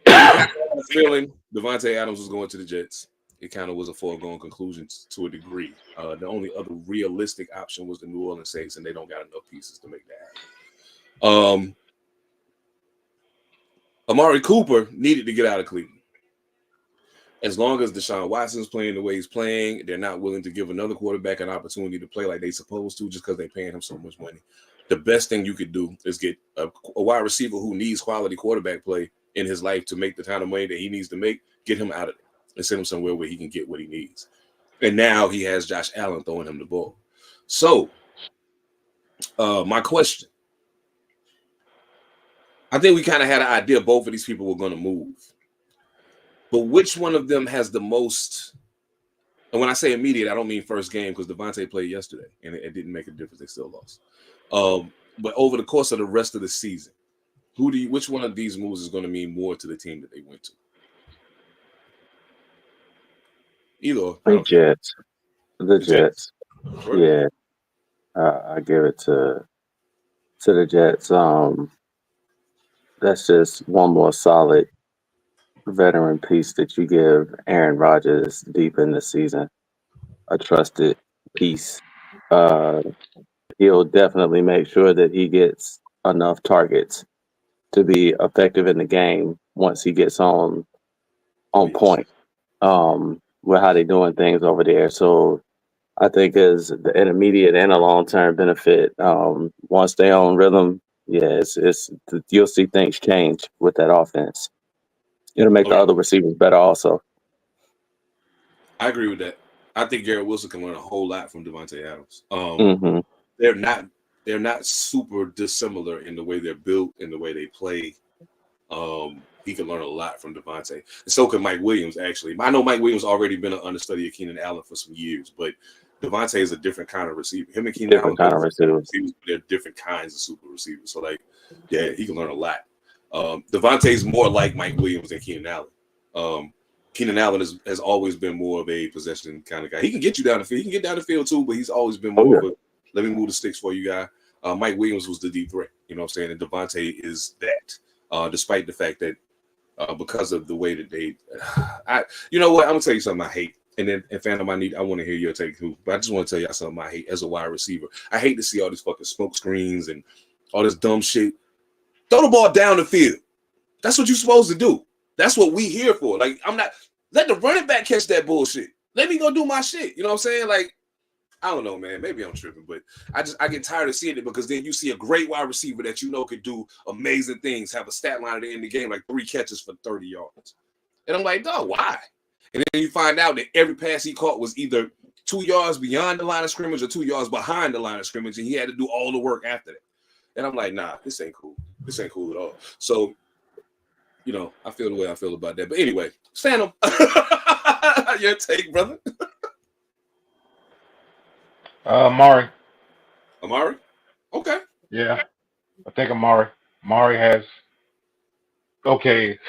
I had a feeling Devontae Adams was going to the Jets. It kind of was a foregone conclusion to a degree. The only other realistic option was the New Orleans Saints, and they don't got enough pieces to make that happen. Amari Cooper needed to get out of Cleveland. As long as Deshaun Watson's playing the way he's playing, they're not willing to give another quarterback an opportunity to play like they're supposed to just because they're paying him so much money. The best thing you could do is get a wide receiver who needs quality quarterback play in his life to make the kind of money that he needs to make, get him out of there and send him somewhere where he can get what he needs. And now he has Josh Allen throwing him the ball. So, my question. I think we kind of had an idea both of these people were going to move. But which one of them has the most? And when I say immediate, I don't mean first game because Devontae played yesterday and it didn't make a difference. They still lost. But over the course of the rest of the season, which one of these moves is going to mean more to the team that they went to? Either the Jets. The Jets. Yeah. I give it to the Jets. That's just one more solid veteran piece that you give Aaron Rodgers deep in the season. A trusted piece. he'll definitely make sure that he gets enough targets to be effective in the game once he gets on point with how they're doing things over there. So I think as an immediate and a long term benefit, once they on rhythm, yeah, it's you'll see things change with that offense. It'll make the other receivers better also. I agree with that. I think Garrett Wilson can learn a whole lot from Devontae Adams. They're not super dissimilar in the way they're built, in the way they play. He can learn a lot from Devontae. And so can Mike Williams, actually. I know Mike Williams already been an understudy of Keenan Allen for some years, but Devontae is a different kind of receiver. Him and Keenan Allen are they're different kinds of super receivers. So, like, yeah, he can learn a lot. Devontae's more like Mike Williams than Keenan Allen. Keenan Allen has always been more of a possession kind of guy. He can get you down the field. He can get down the field too, but he's always been more of a let me move the sticks for you guy. Mike Williams was the deep threat, you know what I'm saying? And Devontae is that, despite the fact that because of the way that you know what? I'm gonna tell you something I hate. And then, Phantom, I want to hear your take too. But I just want to tell y'all something I hate as a wide receiver. I hate to see all these fucking smoke screens and all this dumb shit. Throw the ball down the field. That's what you're supposed to do. That's what we here for. Like, let the running back catch that bullshit. Let me go do my shit. You know what I'm saying? Like, I don't know, man. Maybe I'm tripping, but I get tired of seeing it because then you see a great wide receiver that you know could do amazing things, have a stat line at the end of the game, like 3 catches for 30 yards. And I'm like, dog, why? And then you find out that every pass he caught was either 2 yards beyond the line of scrimmage or 2 yards behind the line of scrimmage, and he had to do all the work after that. And I'm like, nah, this ain't cool. This ain't cool at all. So, you know, I feel the way I feel about that. But anyway, Phantom, your take, brother. Amari. Amari? Okay. Yeah. I think Amari. Amari has okay.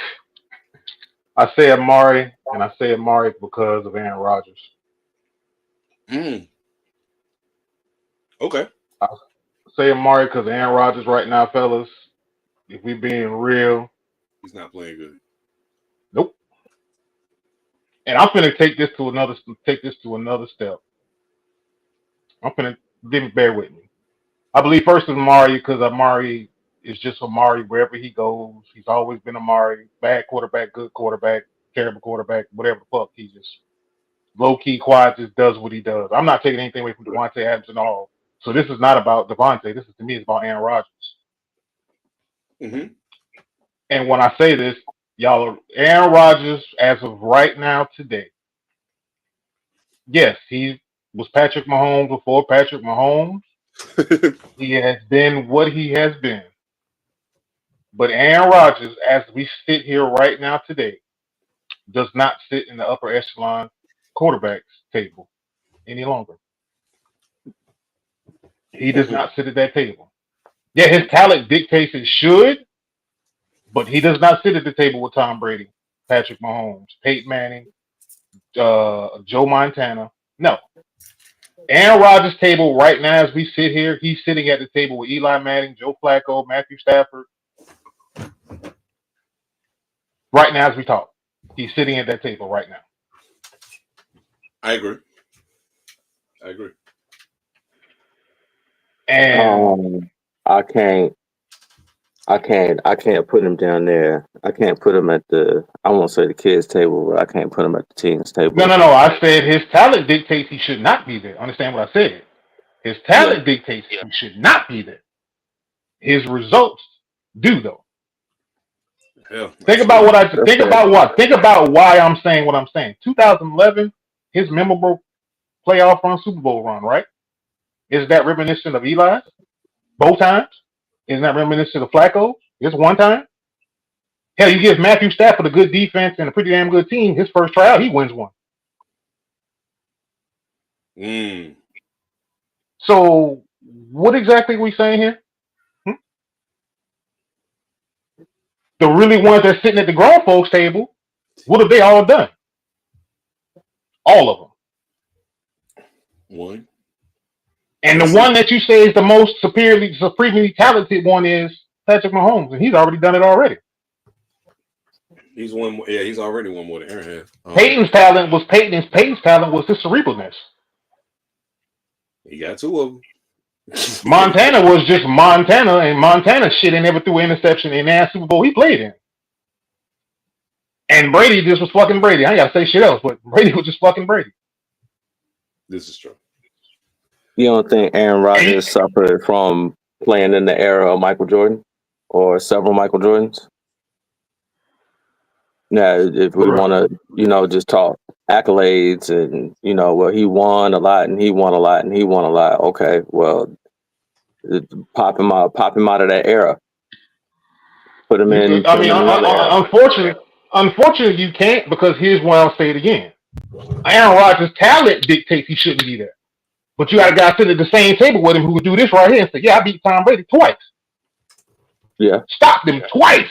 I say Amari, and I say Amari because of Aaron Rodgers. Okay. I say Amari because of Aaron Rodgers right now, fellas. If we being real, he's not playing good. Nope. And I'm finna take this to another step. I'm finna bear with me. I believe first is Amari because Amari is just Amari wherever he goes. He's always been Amari. Bad quarterback, good quarterback, terrible quarterback, whatever the fuck. He just low key, quiet, just does what he does. I'm not taking anything away from Devontae Adams and all. So this is not about Devontae. This is to me it's about Aaron Rodgers. And when I say this, y'all, Aaron Rodgers, as of right now today, yes, he was Patrick Mahomes before Patrick Mahomes. He has been what he has been. But Aaron Rodgers, as we sit here right now today, does not sit in the upper echelon quarterbacks table any longer. He does not sit at that table. Yeah, his talent dictates it should, but he does not sit at the table with Tom Brady, Patrick Mahomes, Peyton Manning, Joe Montana. No. Aaron Rodgers' table right now, as we sit here, he's sitting at the table with Eli Manning, Joe Flacco, Matthew Stafford. Right now, as we talk, he's sitting at that table right now. I agree. And I can't put him down there. I can't put him at I won't say the kids' table, but I can't put him at the teens' table. No. I said his talent dictates he should not be there. Understand what I said? His talent dictates he should not be there. His results do, though. Think about why I'm saying what I'm saying. 2011, his memorable playoff run, Super Bowl run, right? Is that reminiscent of Eli's? Both times? Isn't that reminiscent of Flacco? Just one time? Hell, you give Matthew Stafford a good defense and a pretty damn good team. His first tryout, he wins one. So, what exactly are we saying here? The really ones that's sitting at the grown folks table, what have they all done? All of them. One. And the one that you say is the most supremely talented one is Patrick Mahomes, and he's already done it already. He's won. Yeah, he's already won more than Aaron has. Peyton's talent was his cerebralness. He got 2 of them. Montana was just Montana, and Montana shit and never threw an interception in that Super Bowl he played in. And Brady just was fucking Brady. I ain't gotta say shit else, but Brady was just fucking Brady. This is true. You don't think Aaron Rodgers suffered from playing in the era of Michael Jordan or several Michael Jordans? Now, if we want to, just talk accolades and, well, he won a lot and he won a lot and he won a lot. Okay, well, pop him out of that era. Put him in. Unfortunately, you can't, because here's why I'll say it again. Aaron Rodgers' talent dictates he shouldn't be there. But you got a guy sitting at the same table with him who would do this right here and say, yeah, I beat Tom Brady twice. Yeah. Stopped him twice.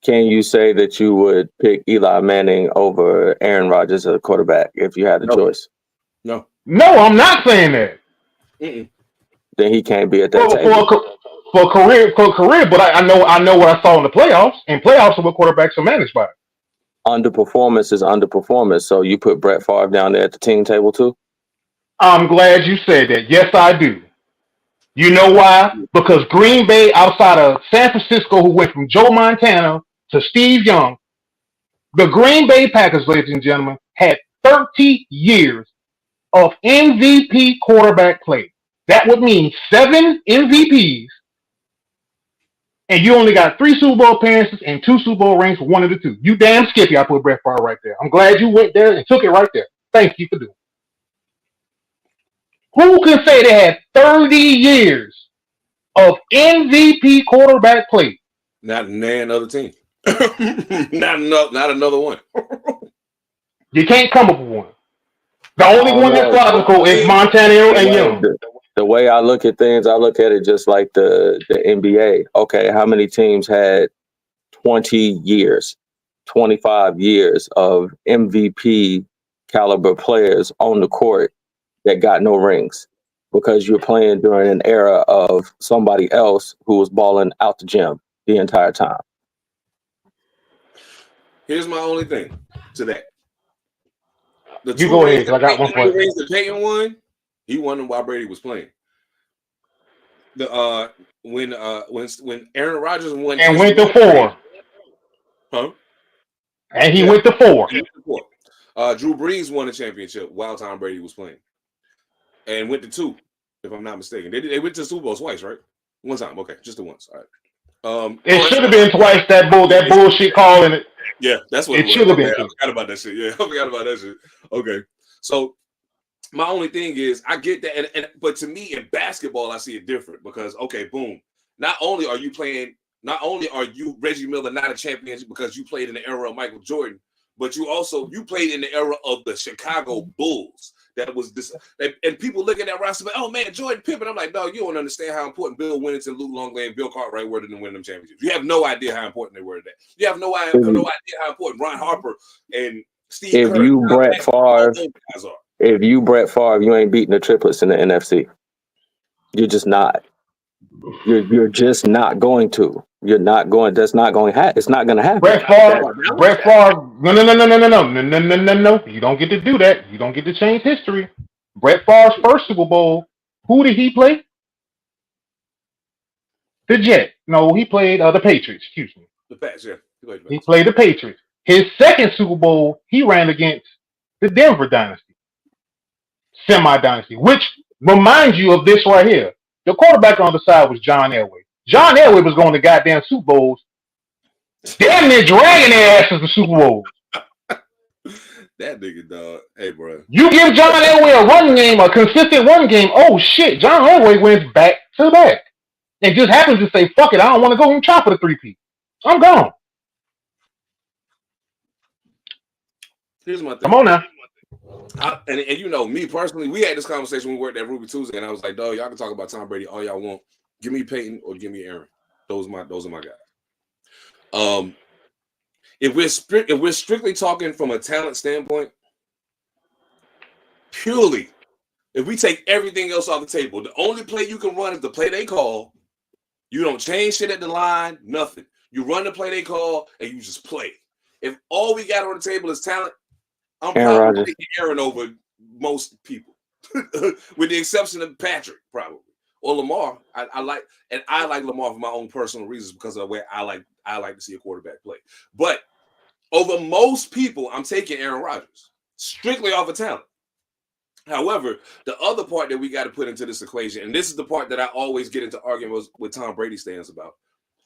Can you say that you would pick Eli Manning over Aaron Rodgers as a quarterback if you had the choice? No. No, I'm not saying that. Mm-mm. Then he can't be at that table. For career, but I know what I saw in the playoffs, and playoffs are what quarterbacks are managed by. Underperformance is underperformance. So you put Brett Favre down there at the team table too? I'm glad you said that. Yes, I do. You know why? Because Green Bay, outside of San Francisco, who went from Joe Montana to Steve Young, the Green Bay Packers, ladies and gentlemen, had 30 years of MVP quarterback play. That would mean 7 MVPs, and you only got 3 Super Bowl appearances and 2 Super Bowl rings for one of the 2. You damn skippy, I put Brett Favre right there. I'm glad you went there and took it right there. Thank you for doing it. Who can say they had 30 years of MVP quarterback play? Not another team. not another one. You can't come up with one. The only one that's logical is Montana and Young. The way I look at things, I look at it just like the NBA. Okay, how many teams had 20 years, 25 years of MVP caliber players on the court that got no rings? Because you're playing during an era of somebody else who was balling out the gym the entire time. Here's my only thing to that. You go ahead, because I got one for you. The Peyton won. He won them while Brady was playing. When Aaron Rodgers won and went to 4, and he went to 4. Drew Brees won a championship while Tom Brady was playing, and went to 2, if I'm not mistaken. They went to the Super Bowl twice, right? One time, okay, just the once. All right. It should have been twice. That bullshit calling it. Yeah, that's what it should have been. I forgot about that shit. Yeah, I forgot about that shit. Okay, so my only thing is, I get that, but to me in basketball, I see it different because, okay, boom. Not only are you Reggie Miller not a champion because you played in the era of Michael Jordan, but you played in the era of the Chicago Bulls. That was this, and people look at that roster, but oh man, Jordan Pippen. I'm like, no, you don't understand how important Bill Winnington, Luke Longley, and Bill Cartwright were to win them championships. You have no idea how important they were to that. You have no idea how important Ron Harper and Steve Kerr. If you Brett Favre, you ain't beating the triplets in the NFC. You're just not. You're just not going to. You're not going. That's not going. It's not going to happen. Brett Favre. No. You don't get to do that. You don't get to change history. Brett Favre's first Super Bowl. Who did he play? The Jets. No, he played the Patriots. Excuse me. The Pats. Yeah, he played the Patriots. His second Super Bowl, he ran against the Denver Dynasty, semi-dynasty, which reminds you of this right here. The quarterback on the side was John Elway. John Elway was going to goddamn Super Bowls, damn near dragging their asses to Super Bowls. That nigga, dog. Hey, bro. You give John Elway a run game, a consistent run game. Oh shit, John Elway wins back to back, and just happens to say, "Fuck it, I don't want to go and try for the 3P. I'm gone." Here's my thing. Come on now. And you know, me personally, we had this conversation when we worked at Ruby Tuesday, and I was like, dog, y'all can talk about Tom Brady all y'all want. Give me Peyton or give me Aaron. Those are my guys. If we're strictly talking from a talent standpoint, purely, if we take everything else off the table, the only play you can run is the play they call. You don't change shit at the line, nothing. You run the play they call, and you just play. If all we got on the table is talent, I'm probably taking Aaron over most people. with the exception of Patrick, probably. Or Lamar. I like Lamar for my own personal reasons because of the way I like to see a quarterback play. But over most people, I'm taking Aaron Rodgers strictly off of talent. However, the other part that we got to put into this equation, and this is the part that I always get into arguments with Tom Brady stands about.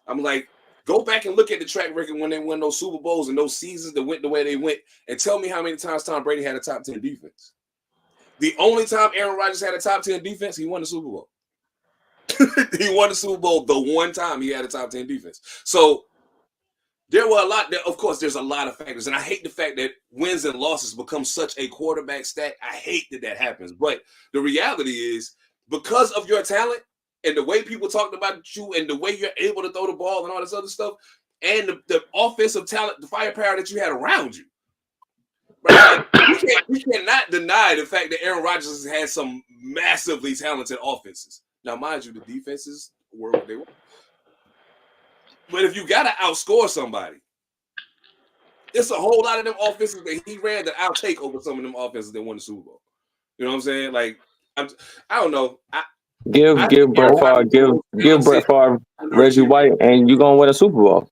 I'm like, go back and look at the track record when they won those Super Bowls and those seasons that went the way they went, and tell me how many times Tom Brady had a top 10 defense. The only time Aaron Rodgers had a top 10 defense, he won the Super Bowl. He won the Super Bowl the one time he had a top 10 defense. So there were a lot. Of course, there's a lot of factors, and I hate the fact that wins and losses become such a quarterback stat. I hate that happens. But the reality is, because of your talent and the way people talked about you and the way you're able to throw the ball and all this other stuff, and the offensive talent, the firepower that you had around you, right? We cannot deny the fact that Aaron Rodgers has had some massively talented offenses. Now, mind you, the defenses were what they were. But if you got to outscore somebody, it's a whole lot of them offenses that he ran that I'll take over some of them offenses that won the Super Bowl. You know what I'm saying? Like, I don't know. Give Brett Favre Reggie White, and you're gonna win a Super Bowl.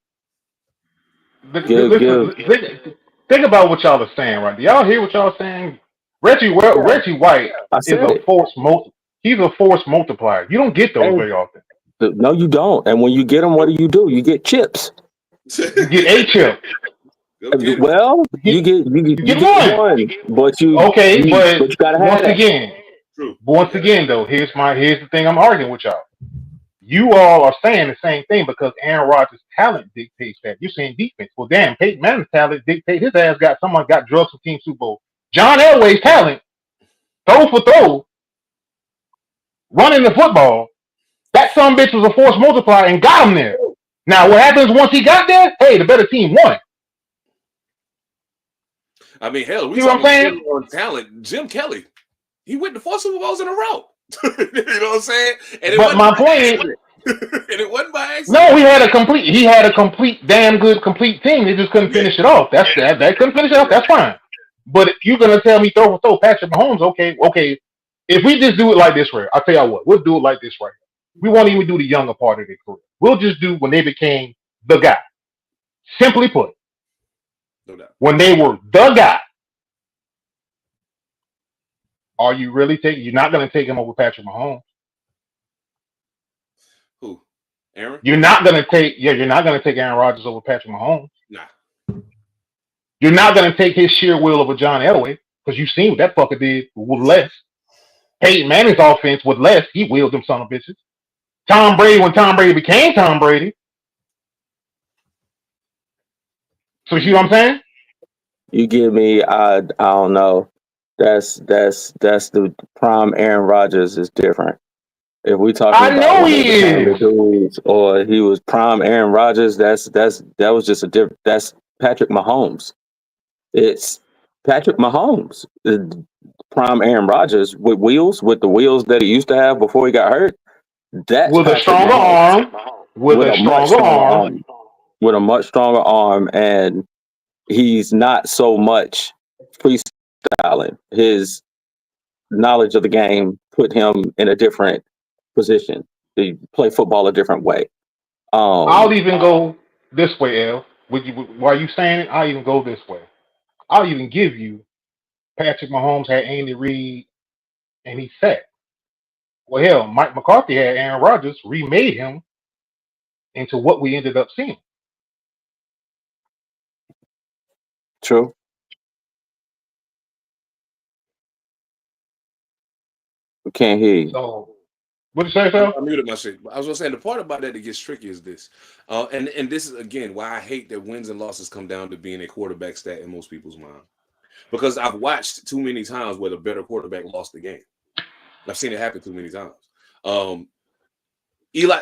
Think about what y'all are saying, right? Do y'all hear what y'all are saying? Reggie White is a force he's a force multiplier. You don't get those very often. No, you don't. And when you get them, what do? You get chips. You get a chip. Well, you get one, but you gotta have once again, though, here's the thing I'm arguing with y'all. You all are saying the same thing because Aaron Rodgers' talent dictates that. You're saying defense. Well, damn, Peyton Manning's talent dictates his ass got drugs from Team Super Bowl. John Elway's talent, throw for throw, running the football. That son bitch was a force multiplier and got him there. Now, what happens once he got there? Hey, the better team won. I mean, hell, we talking about talent. Jim Kelly, he went to 4 Super Bowls in a row. You know what I'm saying? But my point is, and it wasn't by accident. No, he had a complete, damn good, complete team. They just couldn't finish it off. That couldn't finish it off. That's fine. But you're gonna tell me throw Patrick Mahomes? Okay. If we just do it like this, right? I'll tell y'all what. We'll do it like this, right? We won't even do the younger part of their career. We'll just do when they became the guy. Simply put, no doubt. When they were the guy, are you really you're not going to take him over Patrick Mahomes? Who? Aaron? You're not going to take Aaron Rodgers over Patrick Mahomes. Nah. You're not going to take his sheer will over John Elway because you've seen what that fucker did with less. Peyton Manning's offense with less. He willed them son of bitches. Tom Brady, when Tom Brady became Tom Brady. So you see what I'm saying? You give me, I don't know. That's the prime Aaron Rodgers is different. If we talking I know he is, dudes, or he was prime Aaron Rodgers, that was just a different. That's Patrick Mahomes. It's Patrick Mahomes, the prime Aaron Rodgers with the wheels that he used to have before he got hurt. That's with a stronger arm, with a much stronger arm, and he's not so much freestyling. His knowledge of the game put him in a different position. He play football a different way. I'll even go this way, El. While you saying it, I'll even go this way. I'll even give you Patrick Mahomes had Andy Reid, and he set. Well, hell, Mike McCarthy had Aaron Rodgers, remade him into what we ended up seeing. True. We can't hear you. So, what did you say, Phil? I muted my shit. I was gonna say the part about that gets tricky is this, and this is again why I hate that wins and losses come down to being a quarterback stat in most people's mind, because I've watched too many times where the better quarterback lost the game. I've seen it happen too many times.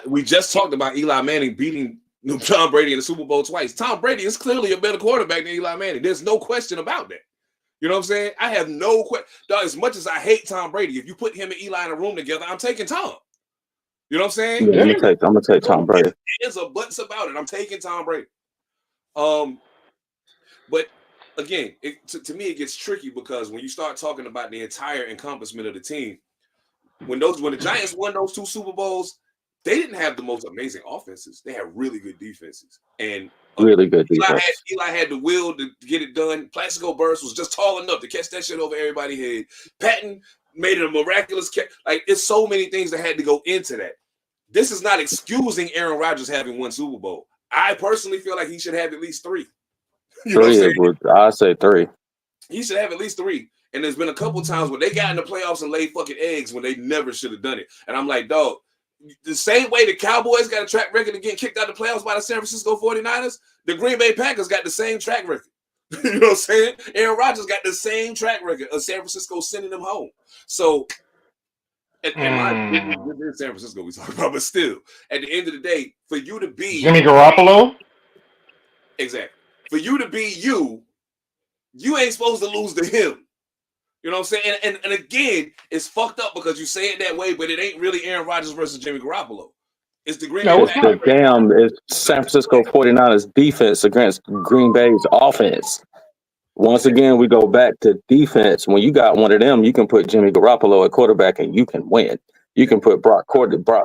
We just talked about Eli Manning beating Tom Brady in the Super Bowl twice. Tom Brady is clearly a better quarterback than Eli Manning. There's no question about that. You know what I'm saying? I have no question. As much as I hate Tom Brady, if you put him and Eli in a room together, I'm taking Tom. You know what I'm saying? Yeah, I'm gonna take Tom Brady. There's a buts about it. I'm taking Tom Brady. But again, to me, it gets tricky because when you start talking about the entire encompassment of the team, when the Giants won those 2 Super Bowls, they didn't have the most amazing offenses. They had really good defenses, and really good defense. Eli had the will to get it done. Plaxico Burress was just tall enough to catch that shit over everybody's head. Patton made it a miraculous catch. Like, it's so many things that had to go into that. This is not excusing Aaron Rodgers having 1 Super Bowl. I personally feel like he should have at least 3. You know what I'm saying? I'd say 3. He should have at least 3. And there's been a couple times where they got in the playoffs and laid fucking eggs when they never should have done it. And I'm like, dog, the same way the Cowboys got a track record of getting kicked out of the playoffs by the San Francisco 49ers, the Green Bay Packers got the same track record. You know what I'm saying? Aaron Rodgers got the same track record of San Francisco sending them home. So, this is San Francisco we talking about, but still, at the end of the day, for you to be Jimmy Garoppolo, exactly. For you to be you ain't supposed to lose to him. You know what I'm saying? And again, it's fucked up because you say it that way, but it ain't really Aaron Rodgers versus Jimmy Garoppolo. It's the Green Bay. It's San Francisco 49ers defense against Green Bay's offense. Once again, we go back to defense. When you got one of them, you can put Jimmy Garoppolo at quarterback and you can win. You can put Brock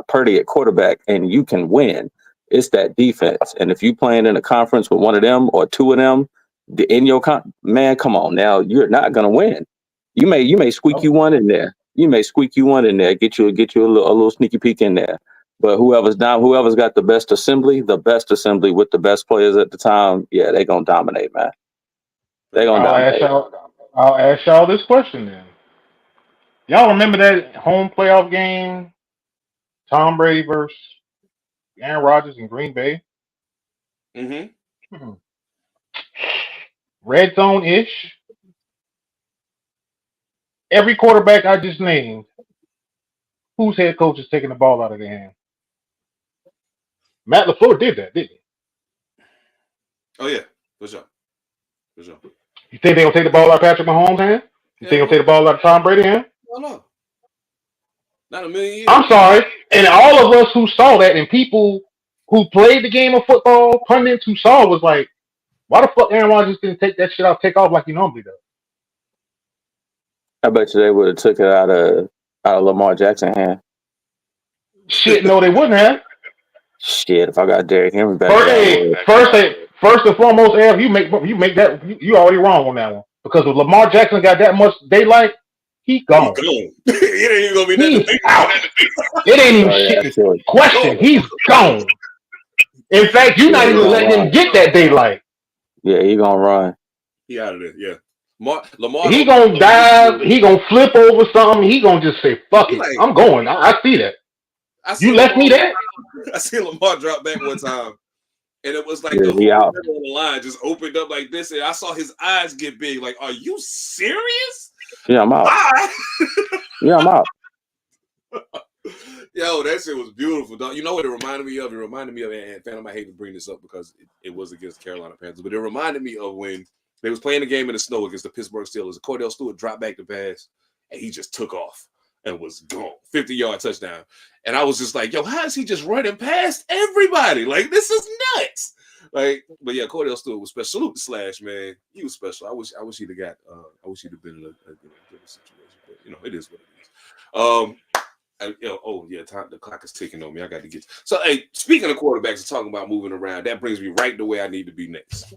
Purdy at quarterback and you can win. It's that defense. And if you playing in a conference with one of them or 2 of them in your man, come on now, you're not gonna win. You may squeak you one in there. Get you a little sneaky peek in there. But whoever's got the best assembly with the best players at the time, yeah, they're gonna dominate, man. They're gonna dominate. I'll ask y'all this question then. Y'all remember that home playoff game, Tom Brady versus Aaron Rodgers in Green Bay? Mm-hmm. Red zone-ish. Every quarterback I just named, whose head coach is taking the ball out of their hand? Matt LaFleur did that, didn't he? Oh, yeah. For sure. You think they're going to take the ball out of Patrick Mahomes' hand? You think they're going to take the ball out of Tom Brady's hand? No. Not a million years. I'm sorry. And all of us who saw that and people who played the game of football, pundits who saw it was like, why the fuck Aaron Rodgers didn't take that shit out, take off like he normally does? I bet you they would have took it out of Lamar Jackson's hand. Shit, no, they wouldn't have. Shit, if I got Derrick Henry back. First and foremost, Av, you make that you already wrong on that one. Because if Lamar Jackson got that much daylight, he gone. It ain't even gonna be nothing. Out. It ain't even shit. Question. He's gone. In fact, you're not even letting him get that daylight. Yeah, he gonna run. He out of there. Yeah. Lamar. He gonna dive. He gonna flip over something. He gonna just say, "Fuck it, I'm going." I see that. You left me there. I seen Lamar drop back one time, and it was like the whole middle of the line just opened up like this, and I saw his eyes get big. Like, are you serious? Yeah, I'm out. I'm out. Yo, that shit was beautiful, dog. You know what it reminded me of? It reminded me of, and Phantom, I hate to bring this up because it was against Carolina Panthers, but it reminded me of when they was playing the game in the snow against the Pittsburgh Steelers. Cordell Stewart dropped back the pass, and he just took off and was gone. 50-yard touchdown. And I was just like, yo, how is he just running past everybody? Like, this is nuts. Like, but yeah, Cordell Stewart was special. Salute to Slash, man. He was special. I wish he'd have been in a different situation. But you know, it is what it is. The clock is ticking on me. I got to get. So, hey, speaking of quarterbacks and talking about moving around, that brings me right the way I need to be next.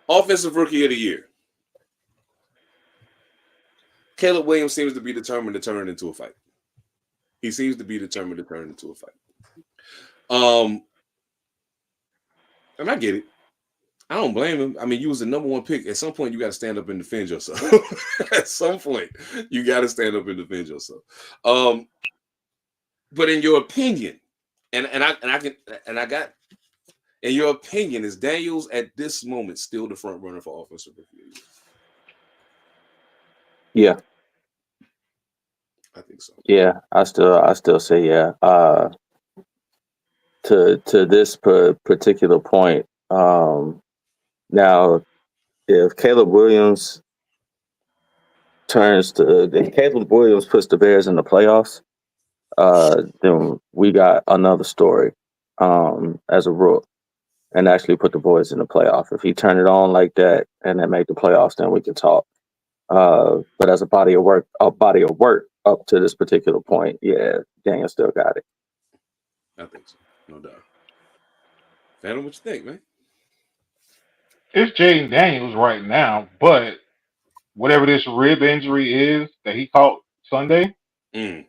Offensive Rookie of the Year. Caleb Williams seems to be determined to turn it into a fight. He seems to be determined to turn it into a fight. And I get it. I don't blame him. I mean, you was the number 1 pick. At some point, you got to stand up and defend yourself. At some point, you got to stand up and defend yourself. But in your opinion, in your opinion, is Daniels at this moment still the front runner for offensive rookie? Yeah. I think so. Yeah, I still say yeah. To this particular point, now if Caleb Williams puts the Bears in the playoffs, then we got another story as a rook. and actually put the boys in the playoff. If he turn it on like that and then make the playoffs, then we can talk. But as a body of work up to this particular point, yeah, Daniel still got it. I think so, no doubt. Phantom, what you think, man? It's Jaden Daniels right now, but whatever this rib injury is that he caught Sunday, Yeah,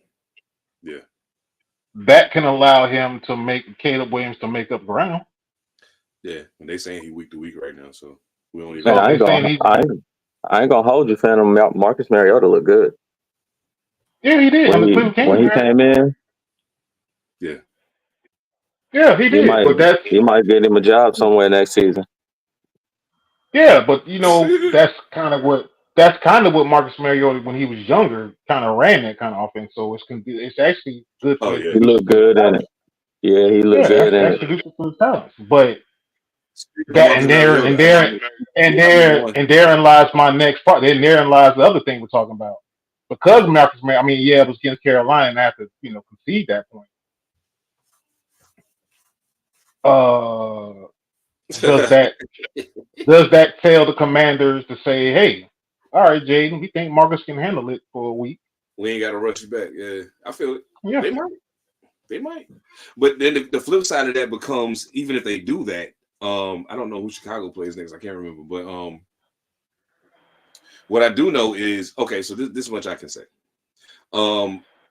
that can allow him to make Caleb Williams to make up ground. yeah. And they saying he week to week right now, so we don't even. So Man, I they're saying he, ain't gonna hold you, Phantom. Marcus Mariota looked good yeah, he did on the Cleveland when he Kings. came in. Yeah, Yeah, he did. But that's he might get him a job somewhere next season. yeah, but you know that's kind of what Marcus Mariota when he was younger kind of ran that kind of offense. So it's actually good for Oh, his yeah. He looked good in it. Yeah, he looked good in that's it. conducive for his talents. But Speaking of that Marcus Mariota, and therein lies my next part. Then therein lies the other thing we're talking about. Because Marcus Mariota, I mean, yeah, it was against Carolina and I have to, concede that point. Does that tell the Commanders to say, hey, all right, Jaden, we think Marcus can handle it for a week? we ain't got to rush you back. Yeah, I feel it. Yeah. They might. But then the flip side of that becomes, even if they do that, I don't know who Chicago plays next. I can't remember. But what I do know is, okay, so this much I can say.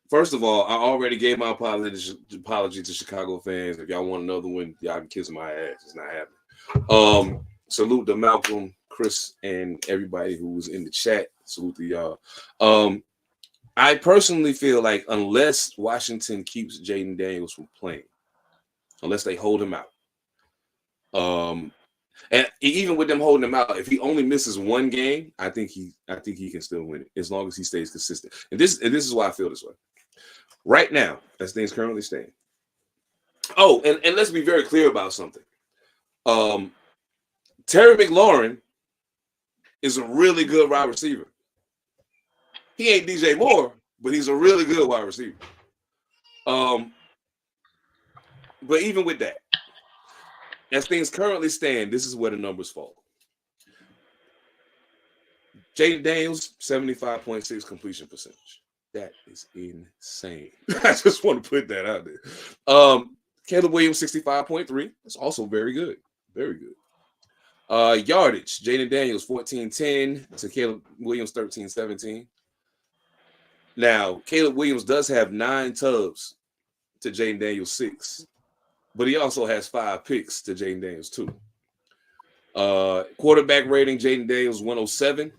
First of all, I already gave my apology to Chicago fans. If y'all want another one, y'all can kiss my ass. It's not happening. Salute to Malcolm, Chris, and everybody who was in the chat. Salute to y'all. I personally feel like unless Washington keeps Jaden Daniels from playing, unless they hold him out, and even with them holding him out, if he only misses one game, I think he can still win it as long as he stays consistent. And this is why I feel this way. Right now, as things currently stand. Oh, and let's be very clear about something. Terry McLaurin is a really good wide receiver. He ain't DJ Moore, but he's a really good wide receiver. But even with that, as things currently stand, this is where the numbers fall. Jaden Daniels, 75.6 completion percentage. That is insane. I just want to put that out there. Caleb Williams, 65.3. That's also very good. Very good. Yardage, Jaden Daniels, 14-10 to Caleb Williams, 13-17. Now, Caleb Williams does have 9 tubs to Jaden Daniels 6, but he also has 5 picks to Jaden Daniels 2. Quarterback rating, Jaden Daniels 107.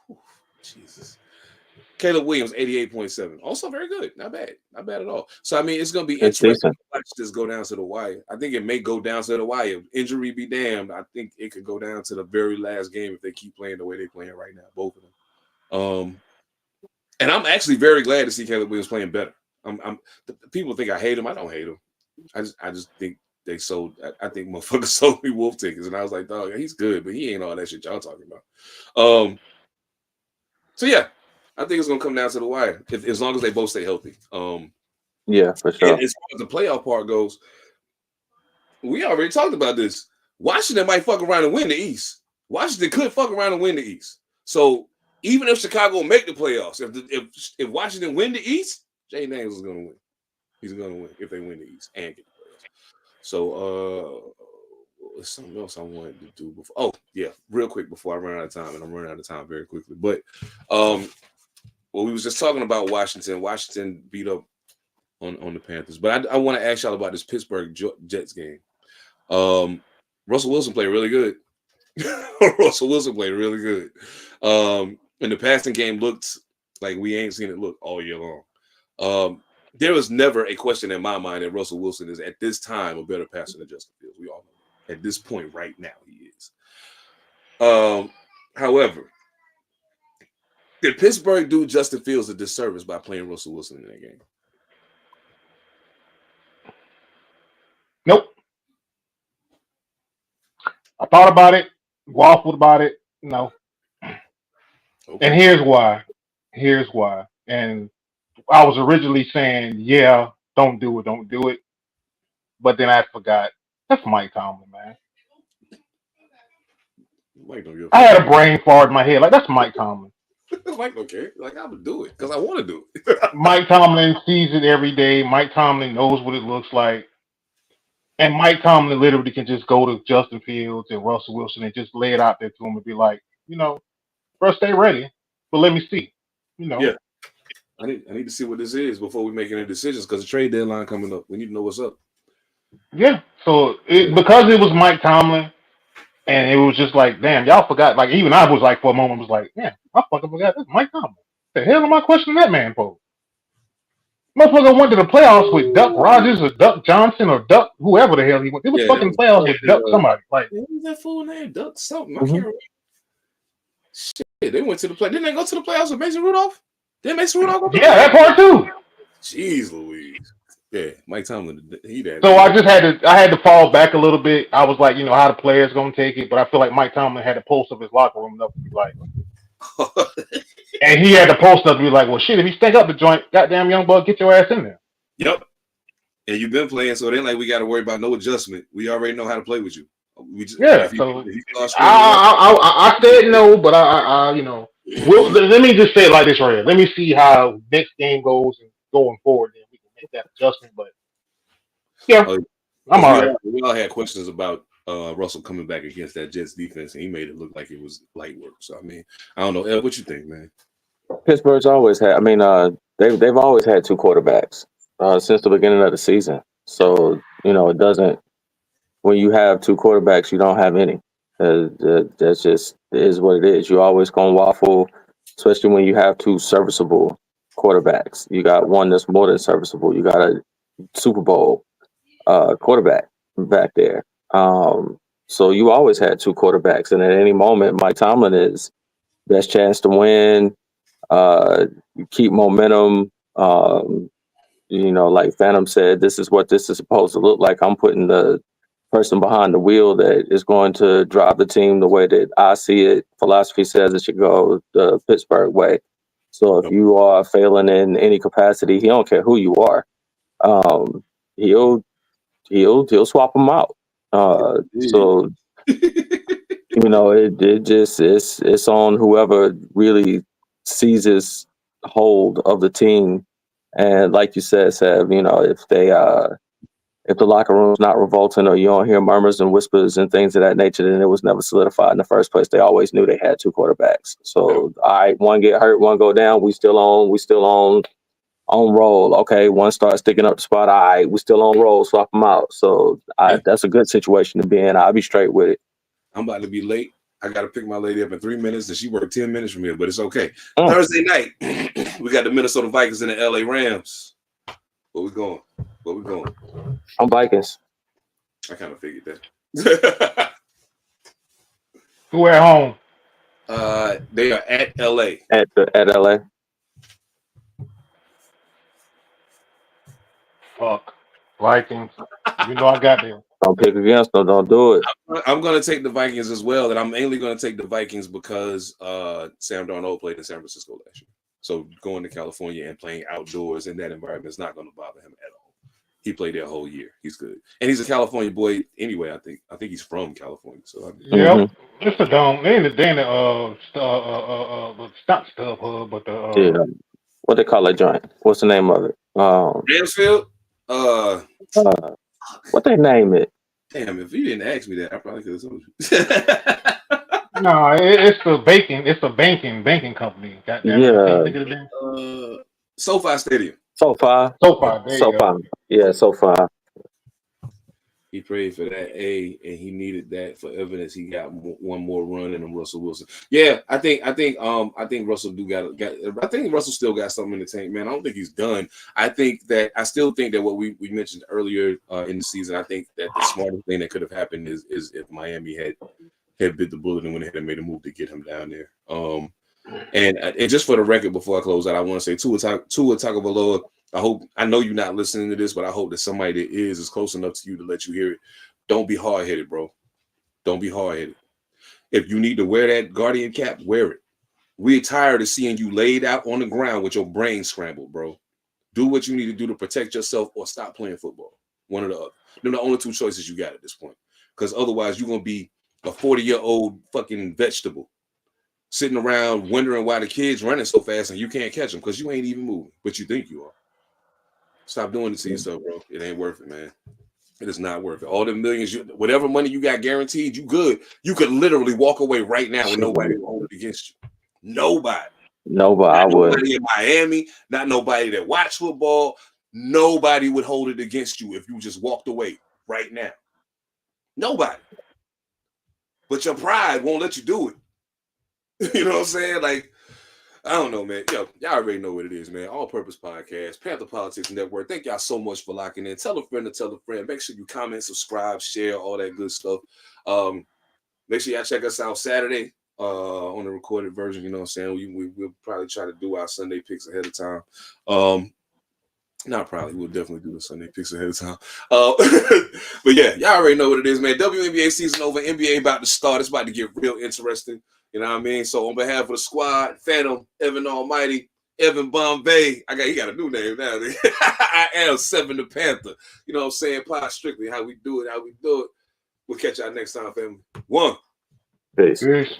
Whew, Jesus. Caleb Williams 88.7. Also very good. Not bad. Not bad at all. So, I mean, it's going to be interesting to watch this go down to the wire. I think it may go down to the wire. Injury be damned. I think it could go down to the very last game if they keep playing the way they're playing right now, both of them. And I'm actually very glad to see Caleb Williams playing better. People think I hate him. I don't hate him. I just think they sold. I think motherfuckers sold me wolf tickets, and I was like, dog, he's good, but he ain't all that shit y'all talking about. So yeah, I think it's gonna come down to the wire as long as they both stay healthy. Yeah, for sure. And as far as the playoff part goes, we already talked about this. Washington might fuck around and win the East. Washington could fuck around and win the East. So even if Chicago make the playoffs, if Washington win the East, Jaden Daniels is gonna win. He's gonna win if they win the East and get the playoffs. So there's something else I wanted to do before. Oh yeah, real quick before I run out of time, and I'm running out of time very quickly. But well, we was just talking about Washington. Washington beat up on the Panthers, but I want to ask y'all about this Pittsburgh Jets game. Russell Wilson played really good. Russell Wilson played really good. And the passing game looked like we ain't seen it look all year long. There was never a question in my mind that Russell Wilson is at this time a better passer than Justin Fields. We all know at this point right now he is. However, did Pittsburgh do Justin Fields a disservice by playing Russell Wilson in that game? Nope. I thought about it, waffled about it. No. Okay. And here's why. And I was originally saying, yeah, don't do it. But then I forgot. That's Mike Tomlin, man. Mike don't give I a had a brain fart in my head. Like, that's Mike Tomlin. fuck. Mike don't care. Like, I would do it because I want to do it. Mike Tomlin sees it every day. Mike Tomlin knows what it looks like. And Mike Tomlin literally can just go to Justin Fields and Russell Wilson and just lay it out there to him and be like, bro, stay ready, but let me see. Yeah. I need to see what this is before we make any decisions because the trade deadline coming up. We need to know what's up. Yeah. So because it was Mike Tomlin, and it was just like, damn, y'all forgot. Like even I was like for a moment was like, damn, I fucking forgot this Mike Tomlin. The hell am I questioning that man for? Motherfucker went to the playoffs with Duck Rogers or Duck Johnson or Duck whoever the hell he went. It was fucking playoffs with Duck somebody. Like what was that fool name? Duck something. I Mhm. can't remember. Shit, they went to the play. Didn't they go to the playoffs with Mason Rudolph? Didn't Mason Rudolph go to the yeah, that part too. Jeez Louise. Yeah, Mike Tomlin, he that. So I had to fall back a little bit. I was like, how the players gonna take it, but I feel like Mike Tomlin had to post up his locker room enough to be like, and he had to post up to be like, well, shit, if you stink up the joint, goddamn young buck, get your ass in there. Yep. And you've been playing, so it ain't like we got to worry about no adjustment. We already know how to play with you. We just, Yeah. I said no, but let me just say it like this right here. Let me see how next game goes and going forward. Then we can make that adjustment. But yeah, I'm all right. We all had questions about Russell coming back against that Jets defense, and he made it look like it was light work. So I mean, I don't know. Ed, what you think, man? Pittsburgh's always had. I mean, they've always had two quarterbacks since the beginning of the season. So it doesn't. When you have two quarterbacks, you don't have any. That's just is what it is. You're always gonna waffle, especially when you have two serviceable quarterbacks. You got one that's more than serviceable. You got a Super Bowl quarterback back there. So you always had two quarterbacks, and at any moment, Mike Tomlin is best chance to win. Keep momentum. Like Phantom said, this is what this is supposed to look like. I'm putting the person behind the wheel that is going to drive the team the way that I see it. Philosophy says it should go the Pittsburgh way. So if you are failing in any capacity, he don't care who you are. He'll swap them out. So it just it's on whoever really seizes hold of the team. And like you said, Seb, if the locker room's not revolting or you don't hear murmurs and whispers and things of that nature, then it was never solidified in the first place. They always knew they had two quarterbacks. So, all right, one get hurt, one go down. We still on roll. Okay, one starts sticking up the spot. All right, we still on roll. Swap them out. So that's a good situation to be in. I'll be straight with it. I'm about to be late. I got to pick my lady up in 3 minutes, and she worked 10 minutes from here, but it's okay. Thursday night, we got the Minnesota Vikings and the LA Rams. Where we going? I'm Vikings. I kind of figured that. Who at home? They are at LA. At LA. Fuck. Vikings. I got them. Don't pick against them. Don't do it. I'm going to take the Vikings as well, and I'm mainly going to take the Vikings because Sam Darnold played in San Francisco last year. So going to California and playing outdoors in that environment is not going to bother him at all. He played there a whole year. He's good, and he's a California boy anyway. I think he's from California. So it's a dumb. They ain't the not StubHub, but the what they call that joint? What's the name of it? Mansfield. What they name it? Damn, if you didn't ask me that, I probably could have told you. No, it's the banking. It's a banking company. Goddamn. SoFi Stadium. SoFi. Yeah, SoFi. He prayed for that and he needed that for evidence. He got one more run in him, Russell Wilson. Yeah, I think Russell I think Russell still got something in the tank, man. I don't think he's done. I still think that what we mentioned earlier in the season. I think that the smartest thing that could have happened is if Miami had bit the bullet and went ahead and made a move to get him down there. And just for the record, before I close out, I want to say Tua Tagovailoa. I know you're not listening to this, but I hope that somebody that is close enough to you to let you hear it. Don't be hard-headed, bro. Don't be hard-headed. If you need to wear that Guardian cap, wear it. We're tired of seeing you laid out on the ground with your brain scrambled, bro. Do what you need to do to protect yourself or stop playing football. One or the other. They're the only two choices you got at this point. Because otherwise, you're gonna be a 40-year-old fucking vegetable sitting around wondering why the kids running so fast and you can't catch them because you ain't even moving, but you think you are. Stop doing it to yourself, bro. It ain't worth it, man. It is not worth it. All the millions, whatever money you got guaranteed, you good. You could literally walk away right now with nobody to hold it against you. Nobody. Nobody in Miami, not nobody that watch football. Nobody would hold it against you if you just walked away right now. Nobody. But your pride won't let you do it. You know what I'm saying? Like, I don't know, man. Yo, y'all already know what it is, man. All Purpose Podcast, Panther Politics Network. Thank y'all so much for locking in. Tell a friend to tell a friend. Make sure you comment, subscribe, share, all that good stuff. Make sure y'all check us out Saturday on the recorded version. You know what I'm saying? We'll probably try to do our Sunday picks ahead of time. Not probably. We'll definitely do the Sunday picks ahead of time. But yeah, y'all already know what it is, man. WNBA season over. NBA about to start. It's about to get real interesting. You know what I mean? So on behalf of the squad, Phantom, Evan Almighty, Evan Bombay, he got a new name now. I am Seven Da Panther. You know what I'm saying? Pod Strictly, how we do it. We'll catch y'all next time, family. One. Peace. Peace.